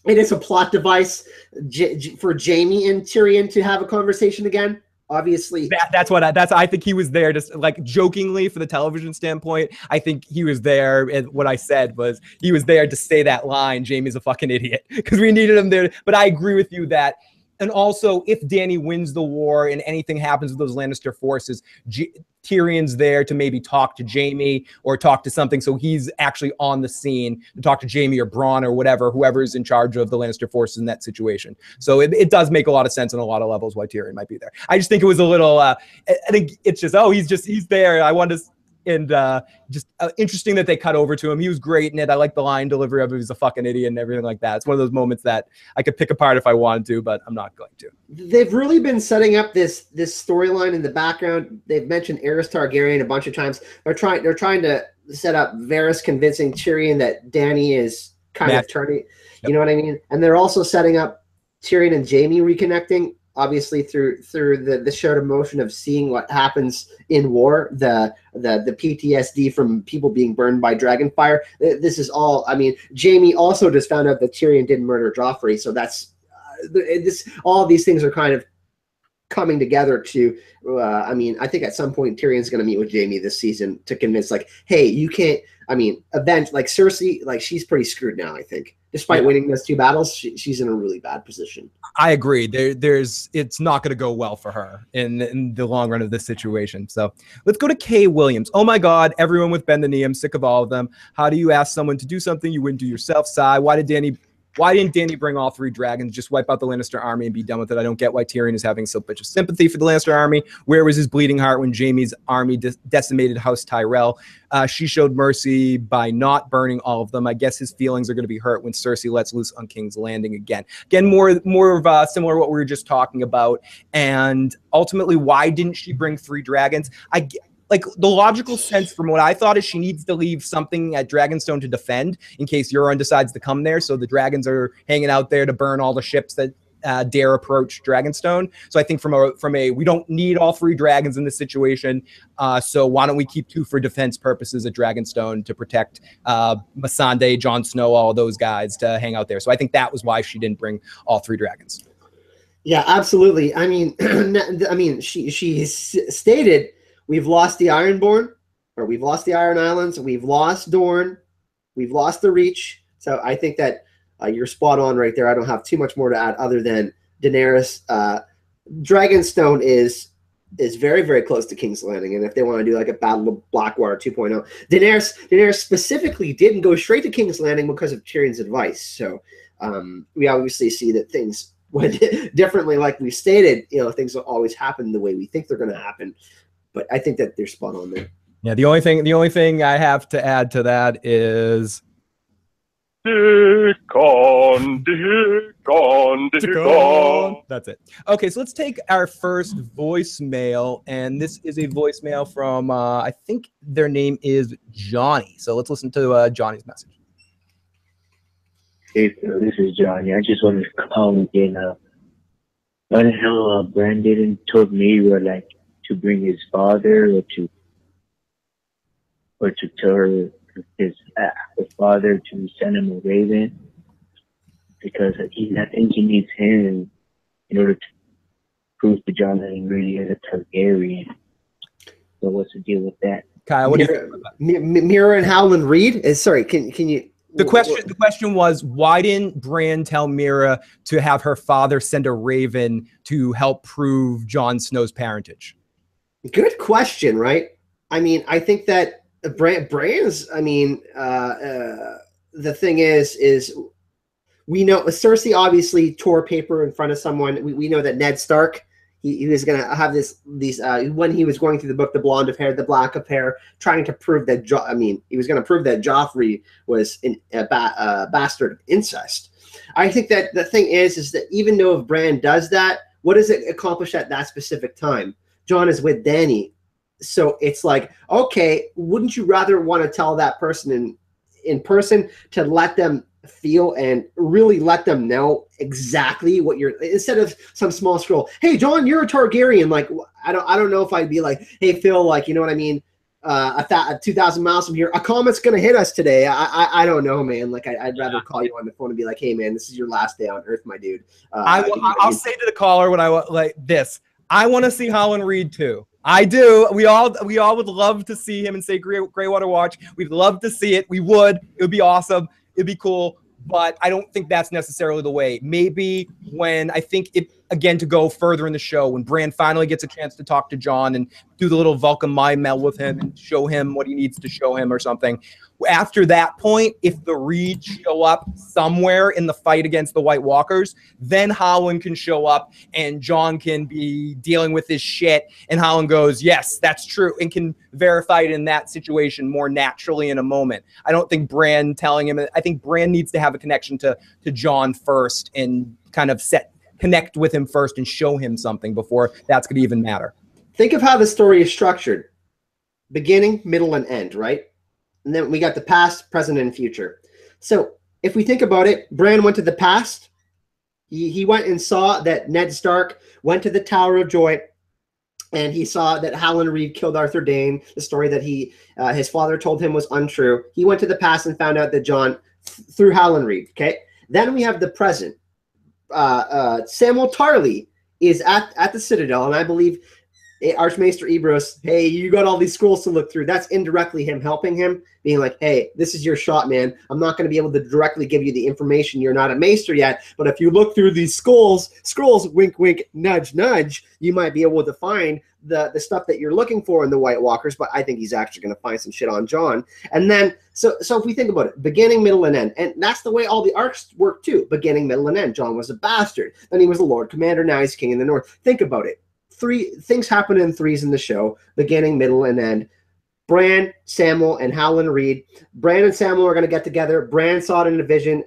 It is a plot device for Jaime and Tyrion to have a conversation again. Obviously, I think he was there just like jokingly for the television standpoint. I think he was there, and what I said was he was there to say that line, Jaime's a fucking idiot, because we needed him there. But I agree with you that. And also, if Dany wins the war and anything happens with those Lannister forces, Tyrion's there to maybe talk to Jaime or talk to something. So he's actually on the scene to talk to Jaime or Bronn or whoever is in charge of the Lannister forces in that situation. So it does make a lot of sense on a lot of levels why Tyrion might be there. I just think it was a little, I think it's just, he's there. I wanted to. And just interesting that they cut over to him. He was great in it. I like the line delivery of him. He's a fucking idiot and everything like that. It's one of those moments that I could pick apart if I wanted to, but I'm not going to. They've really been setting up this storyline in the background. They've mentioned Aerys Targaryen a bunch of times. They're trying to set up Varys convincing Tyrion that Dany is kind of turning. You know what I mean? And they're also setting up Tyrion and Jaime reconnecting. Obviously, through the shared emotion of seeing what happens in war, the PTSD from people being burned by dragonfire. This is all. I mean, Jaime also just found out that Tyrion didn't murder Joffrey, so that's all of these things are kind of coming together to. I mean, I think at some point Tyrion's going to meet with Jaime this season to convince, like, hey, you can't. I mean, event like Cersei, like she's pretty screwed now. I think, despite winning those 2 battles, she's in a really bad position. I agree. It's not going to go well for her in the long run of this situation. So let's go to Kay Williams. Oh my God, everyone with Ben the Knee. I'm sick of all of them. How do you ask someone to do something you wouldn't do yourself? Sigh. Why didn't Dany bring all 3 dragons? Just wipe out the Lannister army and be done with it. I don't get why Tyrion is having so much of sympathy for the Lannister army. Where was his bleeding heart when Jaime's army decimated House Tyrell? She showed mercy by not burning all of them. I guess his feelings are going to be hurt when Cersei lets loose on King's Landing again. Again, more of similar to what we were just talking about. And ultimately, why didn't she bring 3 dragons? Like the logical sense from what I thought is she needs to leave something at Dragonstone to defend in case Euron decides to come there. So the dragons are hanging out there to burn all the ships that dare approach Dragonstone. So I think from a we don't need all 3 dragons in this situation. So why don't we keep 2 for defense purposes at Dragonstone to protect Melisandre, Jon Snow, all those guys to hang out there. So I think that was why she didn't bring all 3 dragons. Yeah, absolutely. I mean, she stated we've lost the Ironborn, or we've lost the Iron Islands, we've lost Dorne, we've lost the Reach. So I think that you're spot on right there. I don't have too much more to add other than Daenerys. Dragonstone is very, very close to King's Landing, and if they want to do like a Battle of Blackwater 2.0, Daenerys specifically didn't go straight to King's Landing because of Tyrion's advice. So we obviously see that things went differently, like we stated. You know, things will always happen the way we think they're going to happen, but I think that they're spot on there. Yeah, the only thing I have to add to that is Dick on, Dick on, Dick on. That's it. Okay, so let's take our first voicemail, and this is a voicemail from I think their name is Johnny. So let's listen to Johnny's message. Hey, Phil, this is Johnny. I just wanted to call again. Why the hell Bran didn't told me like to bring his father or to tell his father to send him a raven, because I think he needs him in order to prove to Jon that he really is a Targaryen. So what's the deal with that? Kyle, what do you think about that? Mira and Howland Reed? Sorry, can you? The question was, why didn't Bran tell Mira to have her father send a raven to help prove Jon Snow's parentage? Good question, right? I mean, I think that Bran's, I mean, the thing is we know Cersei obviously tore paper in front of someone. We know that Ned Stark, he was going to have when he was going through the book, the blonde of hair, the black of hair, trying to prove that, he was going to prove that Joffrey was a bastard incest. I think that the thing is that even though if Bran does that, what does it accomplish at that specific time? Jon is with Dany. So it's like, okay, wouldn't you rather want to tell that person in person to let them feel and really let them know exactly what you're, instead of some small scroll, hey, Jon, you're a Targaryen. Like, I don't know if I'd be like, hey, Phil, like, you know what I mean? 2,000 miles from here, a comet's going to hit us today. I don't know, man. Like, I'd rather call you on the phone and be like, hey, man, this is your last day on Earth, my dude. I'll say to the caller when I like this, I want to see Howland Reed too. I do. We all would love to see him and say Greywater Watch. We'd love to see it. We would. It would be awesome. It'd be cool. But I don't think that's necessarily the way. Maybe when I think it, again, to go further in the show, when Bran finally gets a chance to talk to Jon and do the little Vulcan mind meld with him and show him what he needs to show him or something. After that point, if the Reeds show up somewhere in the fight against the White Walkers, then Howland can show up and Jon can be dealing with this shit. And Howland goes, yes, that's true, and can verify it in that situation more naturally in a moment. I don't think Bran telling him, I think Bran needs to have a connection to Jon first and kind of connect with him first and show him something before that's going to even matter. Think of how the story is structured. Beginning, middle, and end, right? And then we got the past, present, and future. So if we think about it, Bran went to the past. He went and saw that Ned Stark went to the Tower of Joy, and he saw that Howland Reed killed Arthur Dayne. The story that his father told him was untrue. He went to the past and found out that Jon, through Howland Reed. Okay. Then we have the present. Samuel Tarly is at the Citadel, and I believe Archmaester Ebrose, hey, you got all these scrolls to look through. That's indirectly him helping him, being like, hey, this is your shot, man. I'm not going to be able to directly give you the information. You're not a maester yet, but if you look through these scrolls, wink, wink, nudge, nudge, you might be able to find the stuff that you're looking for in the White Walkers. But I think he's actually going to find some shit on Jon. And then, so if we think about it, beginning, middle, and end, and that's the way all the arcs work too. Beginning, middle, and end. Jon was a bastard. Then he was the Lord Commander. Now he's king in the North. Think about it. 3 things happen in threes in the show: beginning, middle, and end. Bran, Samuel, and Howland Reed. Bran and Samuel are going to get together. Bran saw it in a vision.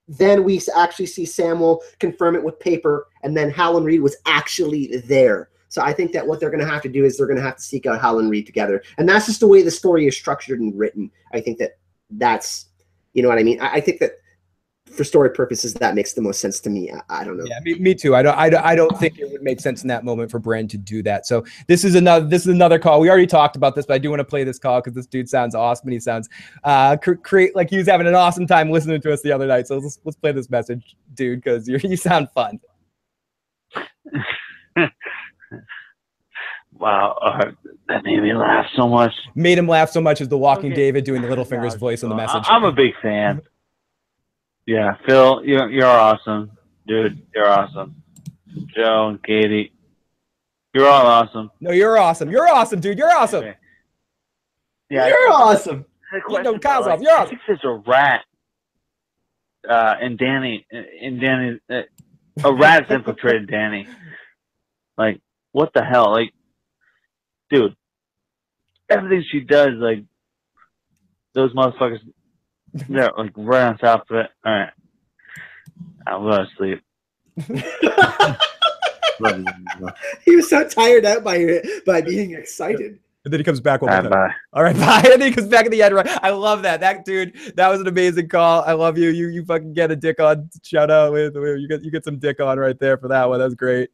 Then we actually see Samuel confirm it with paper, and then Howland Reed was actually there. So I think that what they're going to have to do is they're going to have to seek out Howland Reed together, and that's just the way the story is structured and written. I think that's, you know what I mean. I think that for story purposes, that makes the most sense to me. I don't know. Yeah, me too. I don't think it would make sense in that moment for Bran to do that. So this is another call. We already talked about this, but I do want to play this call because this dude sounds awesome and he sounds like he was having an awesome time listening to us the other night. So let's play this message, dude, because you sound fun. Wow, that made me laugh so much. Made him laugh so much as the Walking David doing the Littlefinger's voice on the message. I'm a big fan. Yeah, Phil, you're awesome, dude. You're awesome. Joe and Katie, you're all awesome. No, you're awesome. You're awesome, dude. You're awesome. Okay. Yeah, You're awesome. No, Kyle's off. You're I awesome. think there's a rat, and Danny, a rat's infiltrated Danny. Like, what the hell? Like, dude, everything she does, like, those motherfuckers, they're like right on top of it. All right, I'm gonna sleep. He was so tired out by being excited. And then he comes back one more time. Bye. All right, bye. And then he comes back at the end. Right? I love that. That dude, that was an amazing call. I love you. You fucking get a dick on shout out with you get some dick on right there for that one. That's great.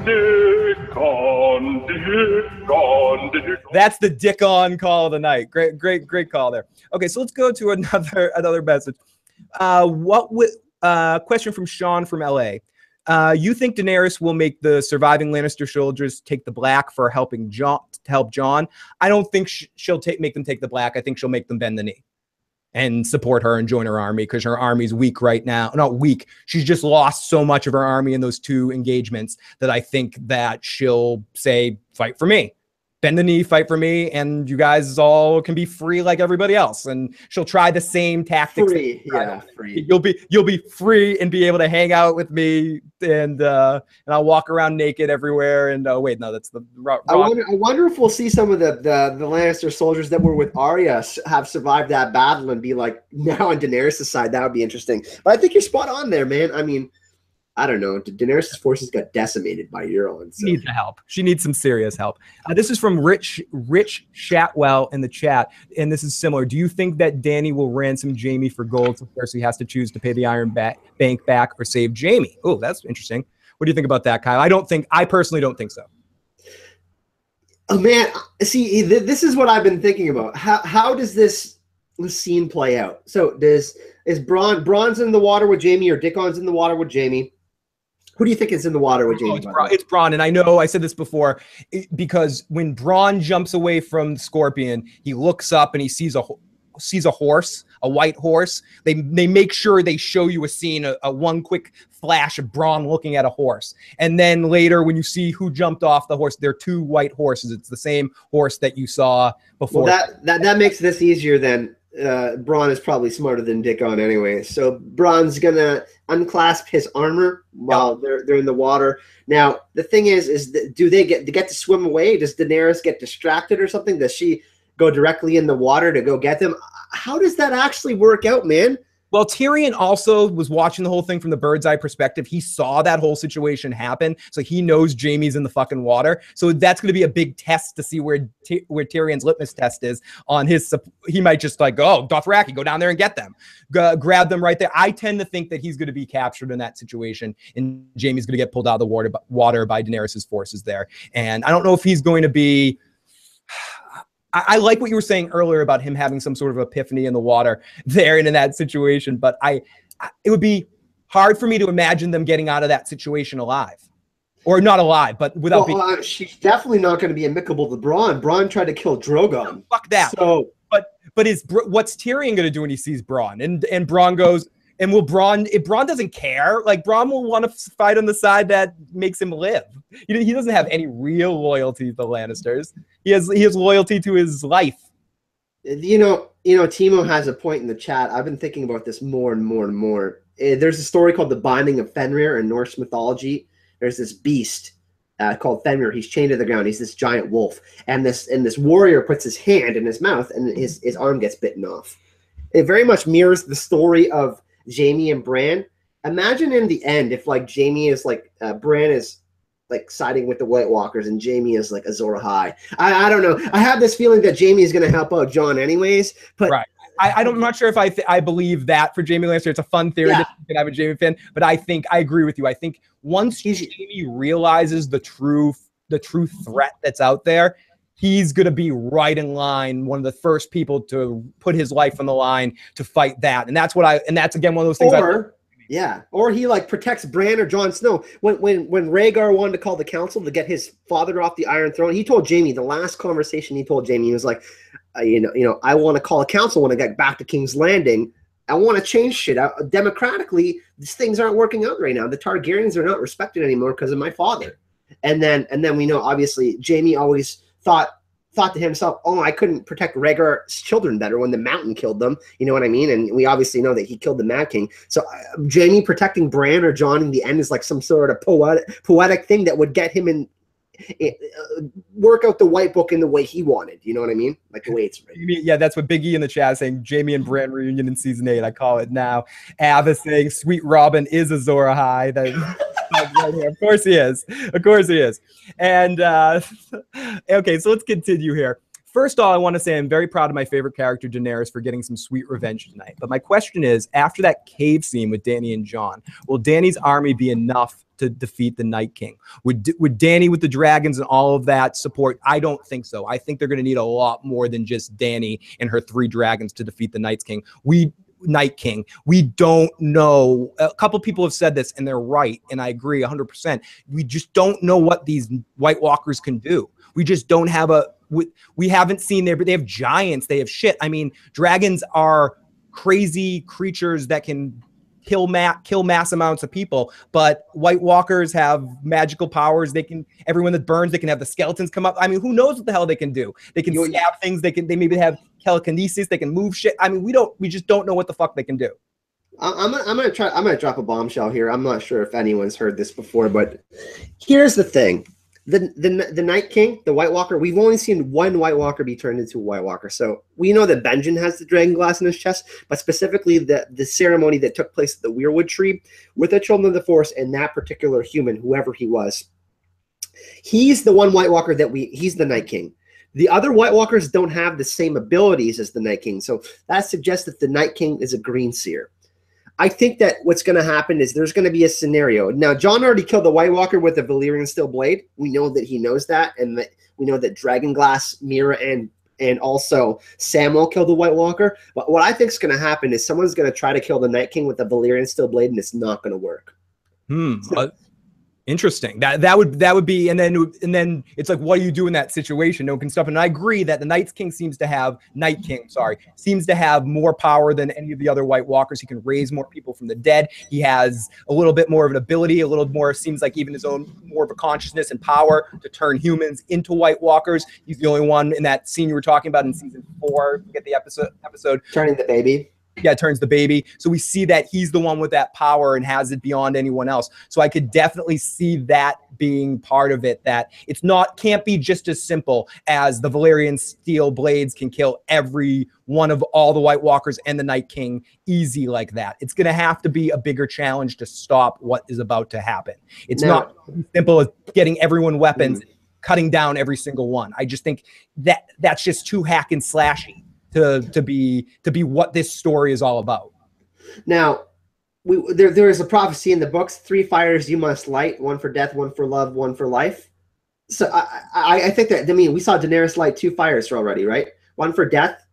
Dick on, dick on, dick on. That's the dick on call of the night. Great call there. Okay, so let's go to another message. Question from Sean from LA. You think Daenerys will make the surviving Lannister soldiers take the black for helping Jon to help Jon? I don't think she'll make them take the black. I think she'll make them bend the knee and support her and join her army because her army's weak right now. Not weak. She's just lost so much of her army in those 2 engagements that I think that she'll say, fight for me. Bend the knee, fight for me, and you guys all can be free like everybody else. And she'll try the same tactics. Free, yeah, free. You'll be free and be able to hang out with me, and I'll walk around naked everywhere. And wait, no, that's the wrong. I wonder if we'll see some of the Lannister soldiers that were with Arya have survived that battle and be like now on Daenerys' side. That would be interesting. But I think you're spot on there, man. I mean, I don't know. Daenerys' forces got decimated by Euron. So. She needs the help. She needs some serious help. This is from Rich Shatwell in the chat, and this is similar. Do you think that Dany will ransom Jaime for gold so Cersei has to choose to pay the Iron Bank back or save Jaime? Oh, that's interesting. What do you think about that, Kyle? I personally don't think so. Oh man, see, this is what I've been thinking about. How does this scene play out? So is Bronn's in the water with Jaime or Dickon's in the water with Jaime? Who do you think is in the water with Jaime? It's Bronn, and I know I said this before because when Bronn jumps away from the Scorpion, he looks up and he sees a horse, a white horse. They make sure they show you a scene, a one quick flash of Bronn looking at a horse, and then later when you see who jumped off the horse, they're 2 white horses. It's the same horse that you saw before. Well, that makes this easier then. Bronn is probably smarter than Dickon anyway. So Bronn's gonna unclasp his armor while they're in the water. Now the thing is do they get to swim away? Does Daenerys get distracted or something? Does she go directly in the water to go get them? How does that actually work out, man? Well, Tyrion also was watching the whole thing from the bird's eye perspective. He saw that whole situation happen, so he knows Jaime's in the fucking water. So that's going to be a big test to see where Tyrion's litmus test is on his. He might just like, oh, Dothraki, go down there and get them, grab them right there. I tend to think that he's going to be captured in that situation, and Jaime's going to get pulled out of the water by Daenerys' forces there. And I don't know if he's going to be. I like what you were saying earlier about him having some sort of epiphany in the water there and in that situation, but it would be hard for me to imagine them getting out of that situation alive. Or not alive, but without being... she's definitely not going to be amicable to Bronn. Bronn tried to kill Drogon. No, fuck that. So, but what's Tyrion going to do when he sees Bronn? And Bronn goes... And if Bronn doesn't care, like Bronn will want to fight on the side that makes him live. He doesn't have any real loyalty to the Lannisters. He has loyalty to his life. You know, Timo has a point in the chat. I've been thinking about this more and more and more. There's a story called The Binding of Fenrir in Norse mythology. There's this beast called Fenrir. He's chained to the ground. He's this giant wolf. And this warrior puts his hand in his mouth and his arm gets bitten off. It very much mirrors the story of Jaime and Bran. Imagine in the end if like Jaime is like Bran is like siding with the White Walkers and Jaime is like Azor Ahype. I don't know. I have this feeling that Jaime is going to help out Jon anyways, but right. I'm not sure if I believe that for Jaime Lannister. It's a fun theory that you can have a Jaime fan, but I think I agree with you. I think once Jaime realizes the true threat that's out there, he's going to be right in line, one of the first people to put his life on the line to fight that. And that's again one of those things. Or he like protects Bran or Jon Snow. When Rhaegar wanted to call the council to get his father off the Iron Throne, he told Jaime, the last conversation he told Jaime, he was like, you know, I want to call a council when I get back to King's Landing. I want to change shit. Democratically, these things aren't working out right now. The Targaryens are not respected anymore because of my father. And then we know, obviously, Jaime always thought to himself, oh, I couldn't protect Rhaegar's children better when the Mountain killed them. You know what I mean? And we obviously know that he killed the Mad King. So Jaime protecting Bran or Jon in the end is like some sort of poetic thing that would get him in work out the White Book in the way he wanted. You know what I mean? Like the way it's written. Yeah, that's what Big E in the chat is saying. Jaime and Bran reunion in season 8. I call it now. Ava saying Sweet Robin is Azor Ahype. Right here. Of course he is. Of course he is. And okay, so let's continue here. First of all, I want to say I'm very proud of my favorite character, Daenerys, for getting some sweet revenge tonight. But my question is, after that cave scene with Dany and Jon, will Dany's army be enough to defeat the Night King? Would Dany with the dragons and all of that support? I don't think so. I think they're going to need a lot more than just Dany and her 3 dragons to defeat the Night King. We don't know. A couple people have said this, and they're right, and I agree 100%. We just don't know what these White Walkers can do. We just don't have we haven't seen but they have giants, they have shit. I mean, dragons are crazy creatures that can kill mass amounts of people, but White Walkers have magical powers. Everyone that burns, they can have the skeletons come up. I mean, who knows what the hell they can do? They can stab things. They maybe have telekinesis. They can move shit. I mean, we just don't know what the fuck they can do. I'm gonna drop a bombshell here. I'm not sure if anyone's heard this before, but here's the thing. The Night King, the White Walker, we've only seen one White Walker be turned into a White Walker. So we know that Benjen has the dragon glass in his chest, but specifically the ceremony that took place at the Weirwood tree with the Children of the Forest and that particular human, whoever he was. He's the one White Walker he's the Night King. The other White Walkers don't have the same abilities as the Night King. So that suggests that the Night King is a green seer. I think that what's going to happen is there's going to be a scenario. Now, Jon already killed the White Walker with a Valyrian steel blade. We know that he knows that, and that we know that Dragonglass, Mira, and also Samuel killed the White Walker. But what I think is going to happen is someone's going to try to kill the Night King with a Valyrian steel blade, and it's not going to work. Interesting. That would be, and then it's like, what do you do in that situation? No one can stop. And I agree that the Night King seems to have more power than any of the other White Walkers. He can raise more people from the dead. He has a little bit more of an ability, a little more, seems like even his own more of a consciousness and power to turn humans into White Walkers. He's the only one in that scene you were talking about in season 4. Get the episode turning the baby. Yeah, turns the baby. So we see that he's the one with that power and has it beyond anyone else. So I could definitely see that being part of it, that it's can't be just as simple as the Valyrian steel blades can kill every one of all the White Walkers and the Night King easy like that. It's going to have to be a bigger challenge to stop what is about to happen. It's not as simple as getting everyone weapons, cutting down every single one. I just think that's just too hack and slashy to be what this story is all about. Now, there is a prophecy in the books: 3 fires you must light, 1 for death, 1 for love, 1 for life. So I think that, I mean, we saw Daenerys light 2 fires already, right? 1 for death,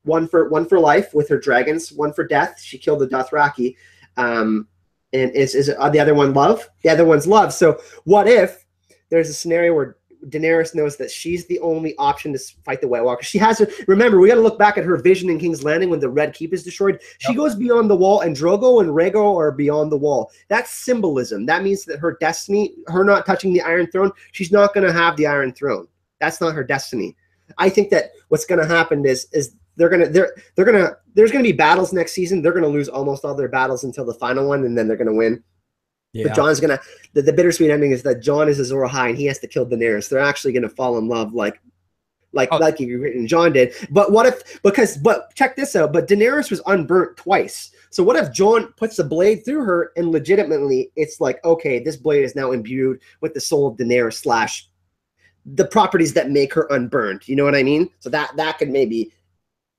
1 for life with her dragons, 1 for death. She killed the Dothraki. And is the other one love? The other one's love. So what if there's a scenario where Daenerys knows that she's the only option to fight the White Walker? She has to remember, we got to look back at her vision in King's Landing when the Red Keep is destroyed. She goes beyond the wall, and Drogo and Rhaegar are beyond the wall. That's symbolism. That means that her destiny, her not touching the Iron Throne, she's not going to have the Iron Throne. That's not her destiny. I think that what's going to happen is there's going to be battles next season. They're going to lose almost all their battles until the final one, and then they're going to win. Yeah. But Jon's gonna the bittersweet ending is that Jon is Azor Ahype and he has to kill Daenerys. They're actually gonna fall in love like Jon did. But what if but check this out, but Daenerys was unburnt twice. So what if Jon puts a blade through her and legitimately it's like, okay, this blade is now imbued with the soul of Daenerys / the properties that make her unburned. You know what I mean? So that could maybe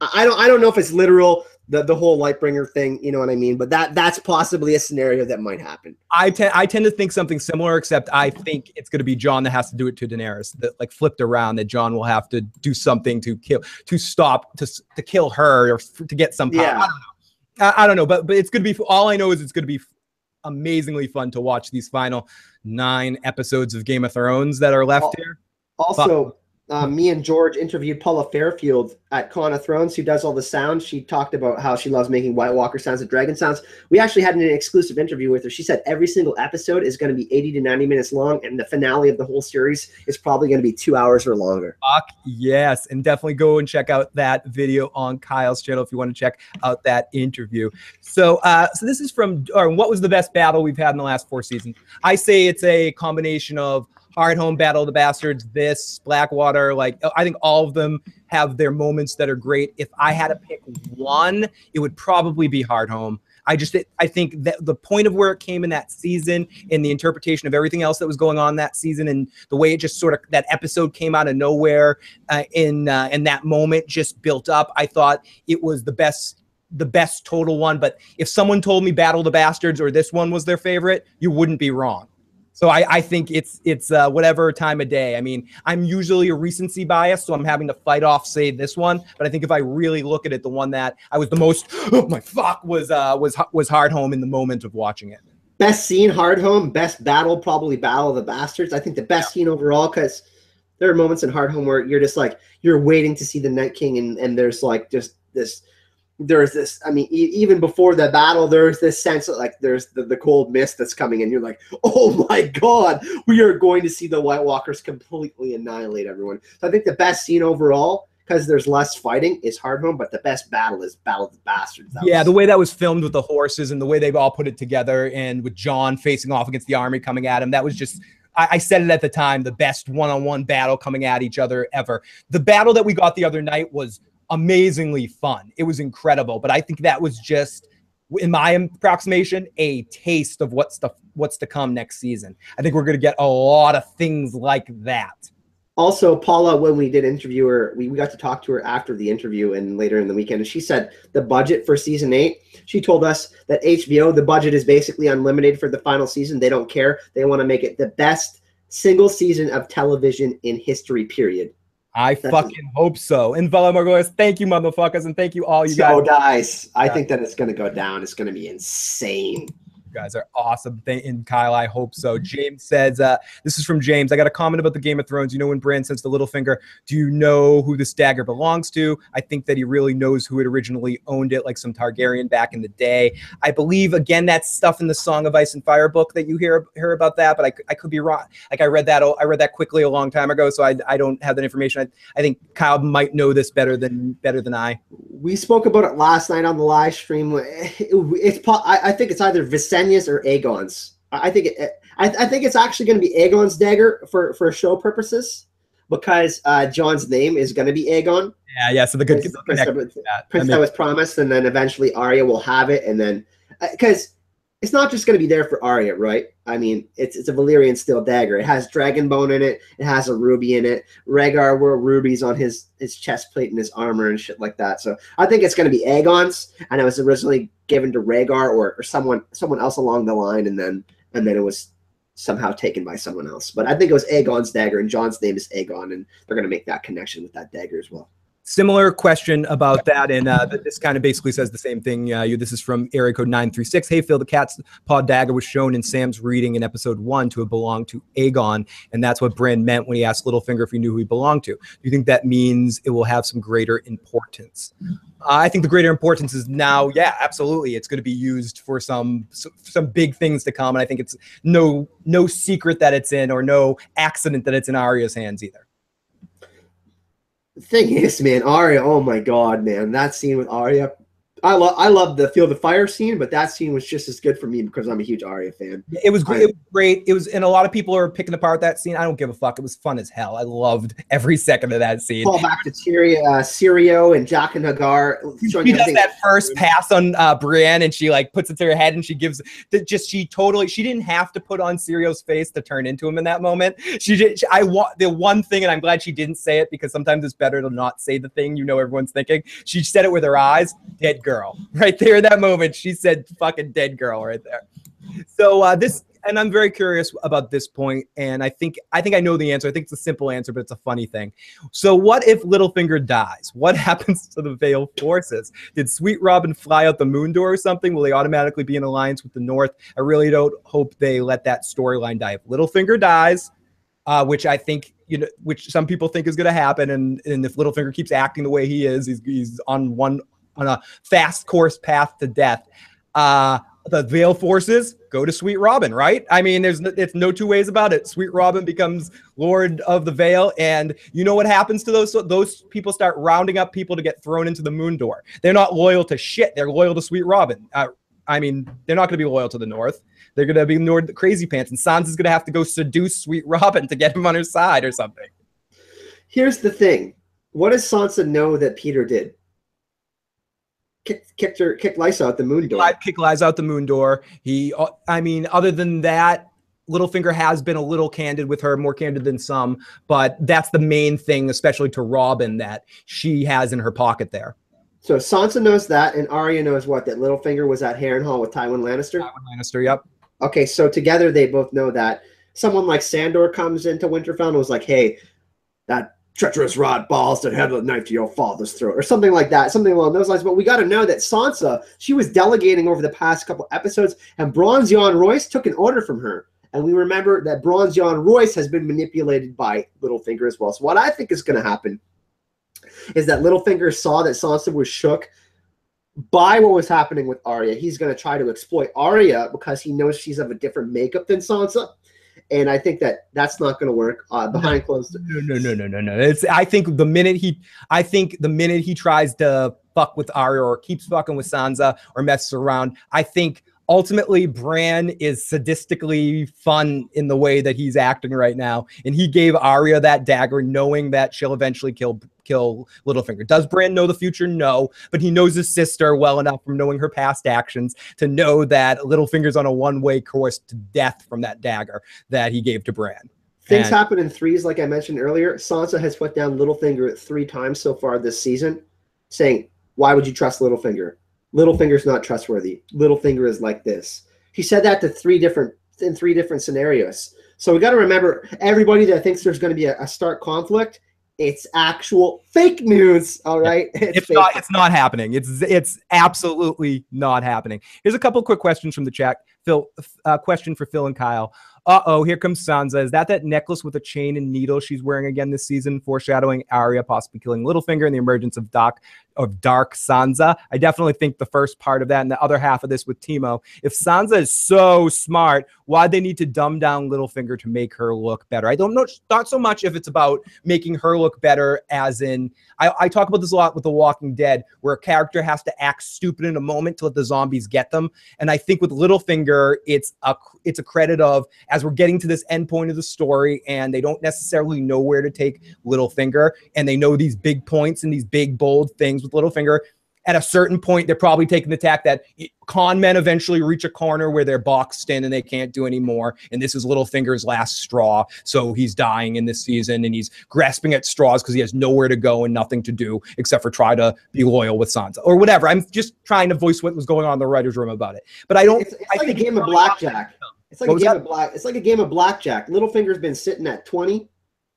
I don't know if it's literal, the whole Lightbringer thing, you know what I mean? But that's possibly a scenario that might happen. I tend to think something similar, except I think it's going to be Jon that has to do it to Daenerys, that like flipped around, that Jon will have to do something to kill her or to get some power. Yeah. I don't know, but it's going to be, all I know is it's going to be amazingly fun to watch these final 9 episodes of Game of Thrones that are left here. Also, me and George interviewed Paula Fairfield at Con of Thrones, who does all the sounds. She talked about how she loves making White Walker sounds and dragon sounds. We actually had an exclusive interview with her. She said every single episode is going to be 80 to 90 minutes long, and the finale of the whole series is probably going to be 2 hours or longer. Fuck yes, and definitely go and check out that video on Kyle's channel if you want to check out that interview. So, so this is from, or what was the best battle we've had in the last 4 seasons? I say it's a combination of Hardhome, Battle of the Bastards, this, Blackwater. Like, I think all of them have their moments that are great. If I had to pick one, it would probably be Hardhome. I think that the point of where it came in that season and the interpretation of everything else that was going on that season and the way it just sort of, that episode came out of nowhere in that moment just built up. I thought it was the best total one. But if someone told me Battle of the Bastards or this one was their favorite, you wouldn't be wrong. So I think it's whatever time of day. I mean, I'm usually a recency bias, so I'm having to fight off, say, this one. But I think if I really look at it, the one that I was the most, oh my fuck, was Hardhome in the moment of watching it. Best scene, Hardhome. Best battle, probably Battle of the Bastards. I think the best scene overall, because there are moments in Hardhome where you're just like, you're waiting to see the Night King, and there's like just this. There's this, I mean, even before the battle, there's this sense of like there's the cold mist that's coming in. You're like, oh my God, we are going to see the White Walkers completely annihilate everyone. So I think the best scene overall, because there's less fighting, is Hardhome, but the best battle is Battle of the Bastards. The way that was filmed with the horses and the way they've all put it together, and with Jon facing off against the army coming at him, that was just, I said it at the time, the best one-on-one battle coming at each other ever. The battle that we got the other night was amazingly fun. It was incredible, but I think that was just, in my approximation, a taste of what's to come next season. I think we're going to get a lot of things like that. Also, Paula, when we did interview her, we got to talk to her after the interview and later in the weekend, and she said the budget for season 8, she told us that HBO, the budget is basically unlimited for the final season. They don't care. They want to make it the best single season of television in history, period. I fucking hope so. And Vela Margolis, thank you, motherfuckers, and thank you all you guys. So, guys, I think that it's going to go down. It's going to be insane. You guys are awesome. And Kyle, I hope so. James says, this is from James. I got a comment about the Game of Thrones. You know, when Bran sends the Littlefinger, do you know who this dagger belongs to? I think that he really knows who had originally owned it, like some Targaryen back in the day. I believe, again, that's stuff in the Song of Ice and Fire book that you hear about that, but I could be wrong. Like I read that quickly a long time ago, so I don't have that information. I think Kyle might know this better than I. We spoke about it last night on the live stream. I think it's either Visenya's or Aegon's. I think it's actually going to be Aegon's dagger for show purposes, because Jon's name is going to be Aegon. Yeah. So the good Prince that was promised, and then eventually Arya will have it, and then because it's not just going to be there for Arya, right? I mean, it's a Valyrian steel dagger. It has dragon bone in it. It has a ruby in it. Rhaegar wore rubies on his chest plate and his armor and shit like that. So I think it's going to be Aegon's, and it was originally given to Rhaegar or someone else along the line, and then it was somehow taken by someone else. But I think it was Aegon's dagger, and Jon's name is Aegon, and they're going to make that connection with that dagger as well. Similar question about that, and this kind of basically says the same thing. This is from area code 936. Hey, Phil, the Catspaw dagger was shown in Sam's reading in episode 1 to have belonged to Aegon, and that's what Bran meant when he asked Littlefinger if he knew who he belonged to. Do you think that means it will have some greater importance? I think the greater importance is now, yeah, absolutely. It's going to be used for some big things to come, and I think it's no secret that it's in, or no accident that it's in Arya's hands either. The thing is, man, Arya, oh my God, man, that scene with Arya I love the Field of Fire scene, but that scene was just as good for me because I'm a huge Arya fan. It was great. It was great. It was, and a lot of people are picking apart that scene. I don't give a fuck. It was fun as hell. I loved every second of that scene. Call back to Tyrion, Syrio, and Jack and Hagar. She does that first pass on Brienne, and she like puts it to her head, and she gives she didn't have to put on Syrio's face to turn into him in that moment. She did. I want the one thing, and I'm glad she didn't say it because sometimes it's better to not say the thing you know everyone's thinking. She said it with her eyes. Dead girl. Right there in that moment, she said fucking dead girl right there. So and I'm very curious about this point, and I think I know the answer. I think it's a simple answer, but it's a funny thing. So what if Littlefinger dies? What happens to the Vale forces? Did Sweet Robin fly out the moon door or something? Will they automatically be in alliance with the North? I really don't hope they let that storyline die. If Littlefinger dies, which I think, which some people think is going to happen, and if Littlefinger keeps acting the way he is, he's on a fast course path to death. The Vale forces go to Sweet Robin, right? I mean, it's no two ways about it. Sweet Robin becomes Lord of the Vale, and you know what happens to those people? Start rounding up people to get thrown into the moon door. They're not loyal to shit. They're loyal to Sweet Robin. I mean, they're not going to be loyal to the North. They're going to be ignored the crazy pants, and Sansa's going to have to go seduce Sweet Robin to get him on her side or something. Here's the thing. What does Sansa know that Peter did? Kicked Lysa out the moon door. Kicked Lysa out the moon door. I mean, other than that, Littlefinger has been a little candid with her, more candid than some, but that's the main thing, especially to Robin, that she has in her pocket there. So Sansa knows that, and Arya knows what? That Littlefinger was at Harrenhal with Tywin Lannister? Tywin Lannister, yep. Okay, so together they both know that. Someone like Sandor comes into Winterfell and was like, hey, that treacherous rod balls that had a knife to your father's throat, or something like that, something along those lines. But we got to know that Sansa, she was delegating over the past couple episodes, and Bronze Jon Royce took an order from her. And we remember that Bronze Jon Royce has been manipulated by Littlefinger as well. So what I think is going to happen is that Littlefinger saw that Sansa was shook by what was happening with Arya. He's going to try to exploit Arya because he knows she's of a different makeup than Sansa. And I think that that's not going to work behind closed. No. I think the minute he tries to fuck with Arya or keeps fucking with Sansa or messes around, I think ultimately Bran is sadistically fun in the way that he's acting right now, and he gave Arya that dagger knowing that she'll eventually kill Littlefinger. Does Bran know the future? No, but he knows his sister well enough from knowing her past actions to know that Littlefinger's on a one-way course to death from that dagger that he gave to Bran. Things happen in threes, like I mentioned earlier. Sansa has put down Littlefinger 3 times so far this season, saying, why would you trust Littlefinger? Littlefinger's not trustworthy. Littlefinger is like this. He said that to 3 different scenarios. So we got to remember, everybody that thinks there's going to be a Stark conflict, it's actual fake news. All right, it's not happening. It's absolutely not happening. Here's a couple quick questions from the chat. Phil, question for Phil and Kyle. Here comes Sansa. Is that necklace with a chain and needle she's wearing again this season, foreshadowing Arya possibly killing Littlefinger and the emergence of Dark Sansa? I definitely think the first part of that and the other half of this with Timo. If Sansa is so smart, why'd they need to dumb down Littlefinger to make her look better? I don't know, not so much if it's about making her look better as in, I talk about this a lot with The Walking Dead, where a character has to act stupid in a moment to let the zombies get them. And I think with Littlefinger, it's a credit of, as we're getting to this end point of the story and they don't necessarily know where to take Littlefinger, and they know these big points and these big, bold things with Littlefinger, at a certain point, they're probably taking the tack that con men eventually reach a corner where they're boxed in and they can't do anymore. And this is Littlefinger's last straw. So he's dying in this season and he's grasping at straws because he has nowhere to go and nothing to do except for try to be loyal with Sansa or whatever. I'm just trying to voice what was going on in the writer's room about it. But I don't. It's like a game of blackjack. It's like a game of blackjack. Littlefinger's been sitting at 20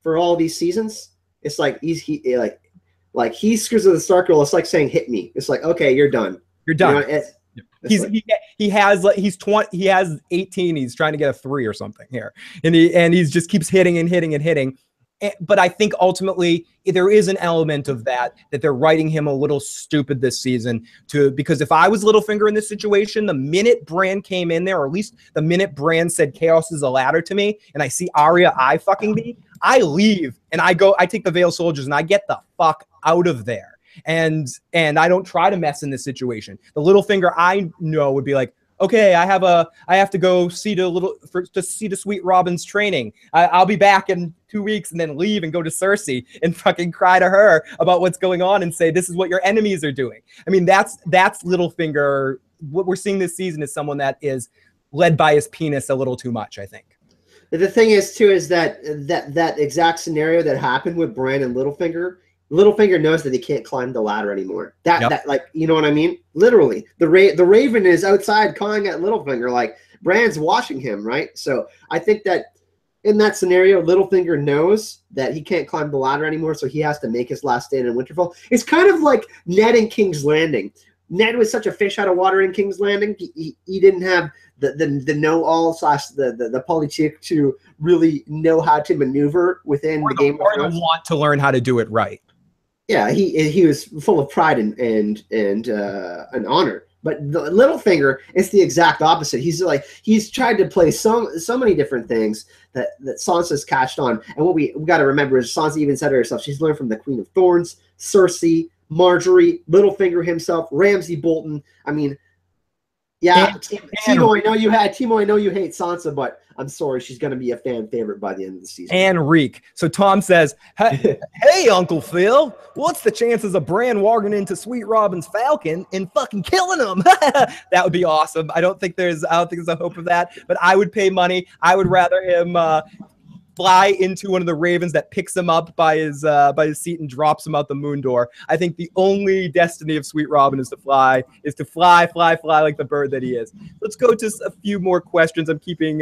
for all these seasons. It's like he screws with the Stark rule. It's like saying "hit me." It's like, okay, you're done. You're done. You know, he has 20. He has 18. He's trying to get a 3 or something here, and he's just keeps hitting and hitting and hitting. But I think ultimately there is an element of that they're writing him a little stupid this season because if I was Littlefinger in this situation, the minute Bran came in there, or at least the minute Bran said chaos is a ladder to me, and I see Arya I leave and I take the Vale soldiers and I get the fuck out of there. and I don't try to mess in this situation. The Littlefinger I know would be like, okay, I have to go see to Sweet Robin's training. I'll be back in 2 weeks, and then leave and go to Cersei and fucking cry to her about what's going on and say, this is what your enemies are doing. I mean, that's Littlefinger. What we're seeing this season is someone that is led by his penis a little too much, I think. The thing is, too, is that exact scenario that happened with Bran and Littlefinger knows that he can't climb the ladder anymore. That like, you know what I mean? Literally, the Raven is outside calling at Littlefinger, like Bran's watching him, right? So I think that in that scenario, Littlefinger knows that he can't climb the ladder anymore, so he has to make his last stand in Winterfell. It's kind of like Ned in King's Landing. Ned was such a fish out of water in King's Landing. He didn't have the know-all / the politic to really know how to maneuver within the Game of Thrones. Want to learn how to do it right. Yeah, he was full of pride and honor. But the Littlefinger is the exact opposite. He's tried to play so many different things that Sansa's catched on. And what we got to remember is Sansa even said it herself. She's learned from the Queen of Thorns, Cersei, Marjorie, Littlefinger himself, Ramsay Bolton. I mean, yeah, Timo, I know you hate Sansa, but I'm sorry, she's going to be a fan favorite by the end of the season. And Reek. So Tom says, hey, Uncle Phil, what's the chances of Bran walking into Sweet Robin's Falcon and fucking killing him? That would be awesome. I don't think there's a hope of that, but I would pay money. I would rather him fly into one of the ravens that picks him up by his seat and drops him out the moon door. I think the only destiny of Sweet Robin is to fly like the bird that he is. Let's go to a few more questions. I'm keeping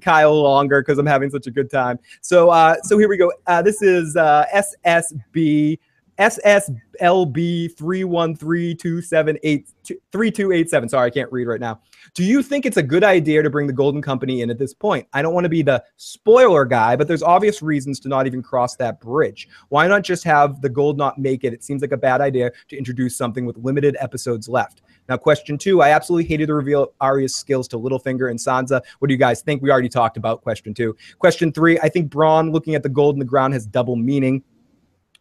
Kyle longer because I'm having such a good time. So here we go. This is SSLB 31327823287. Sorry, I can't read right now. Do you think it's a good idea to bring the Golden Company in at this point? I don't want to be the spoiler guy, but there's obvious reasons to not even cross that bridge. Why not just have the Gold not make it? It seems like a bad idea to introduce something with limited episodes left. Now, question 2, I absolutely hated the reveal of Arya's skills to Littlefinger and Sansa. What do you guys think? We already talked about question 2. Question 3, I think Bronn looking at the gold in the ground has double meaning.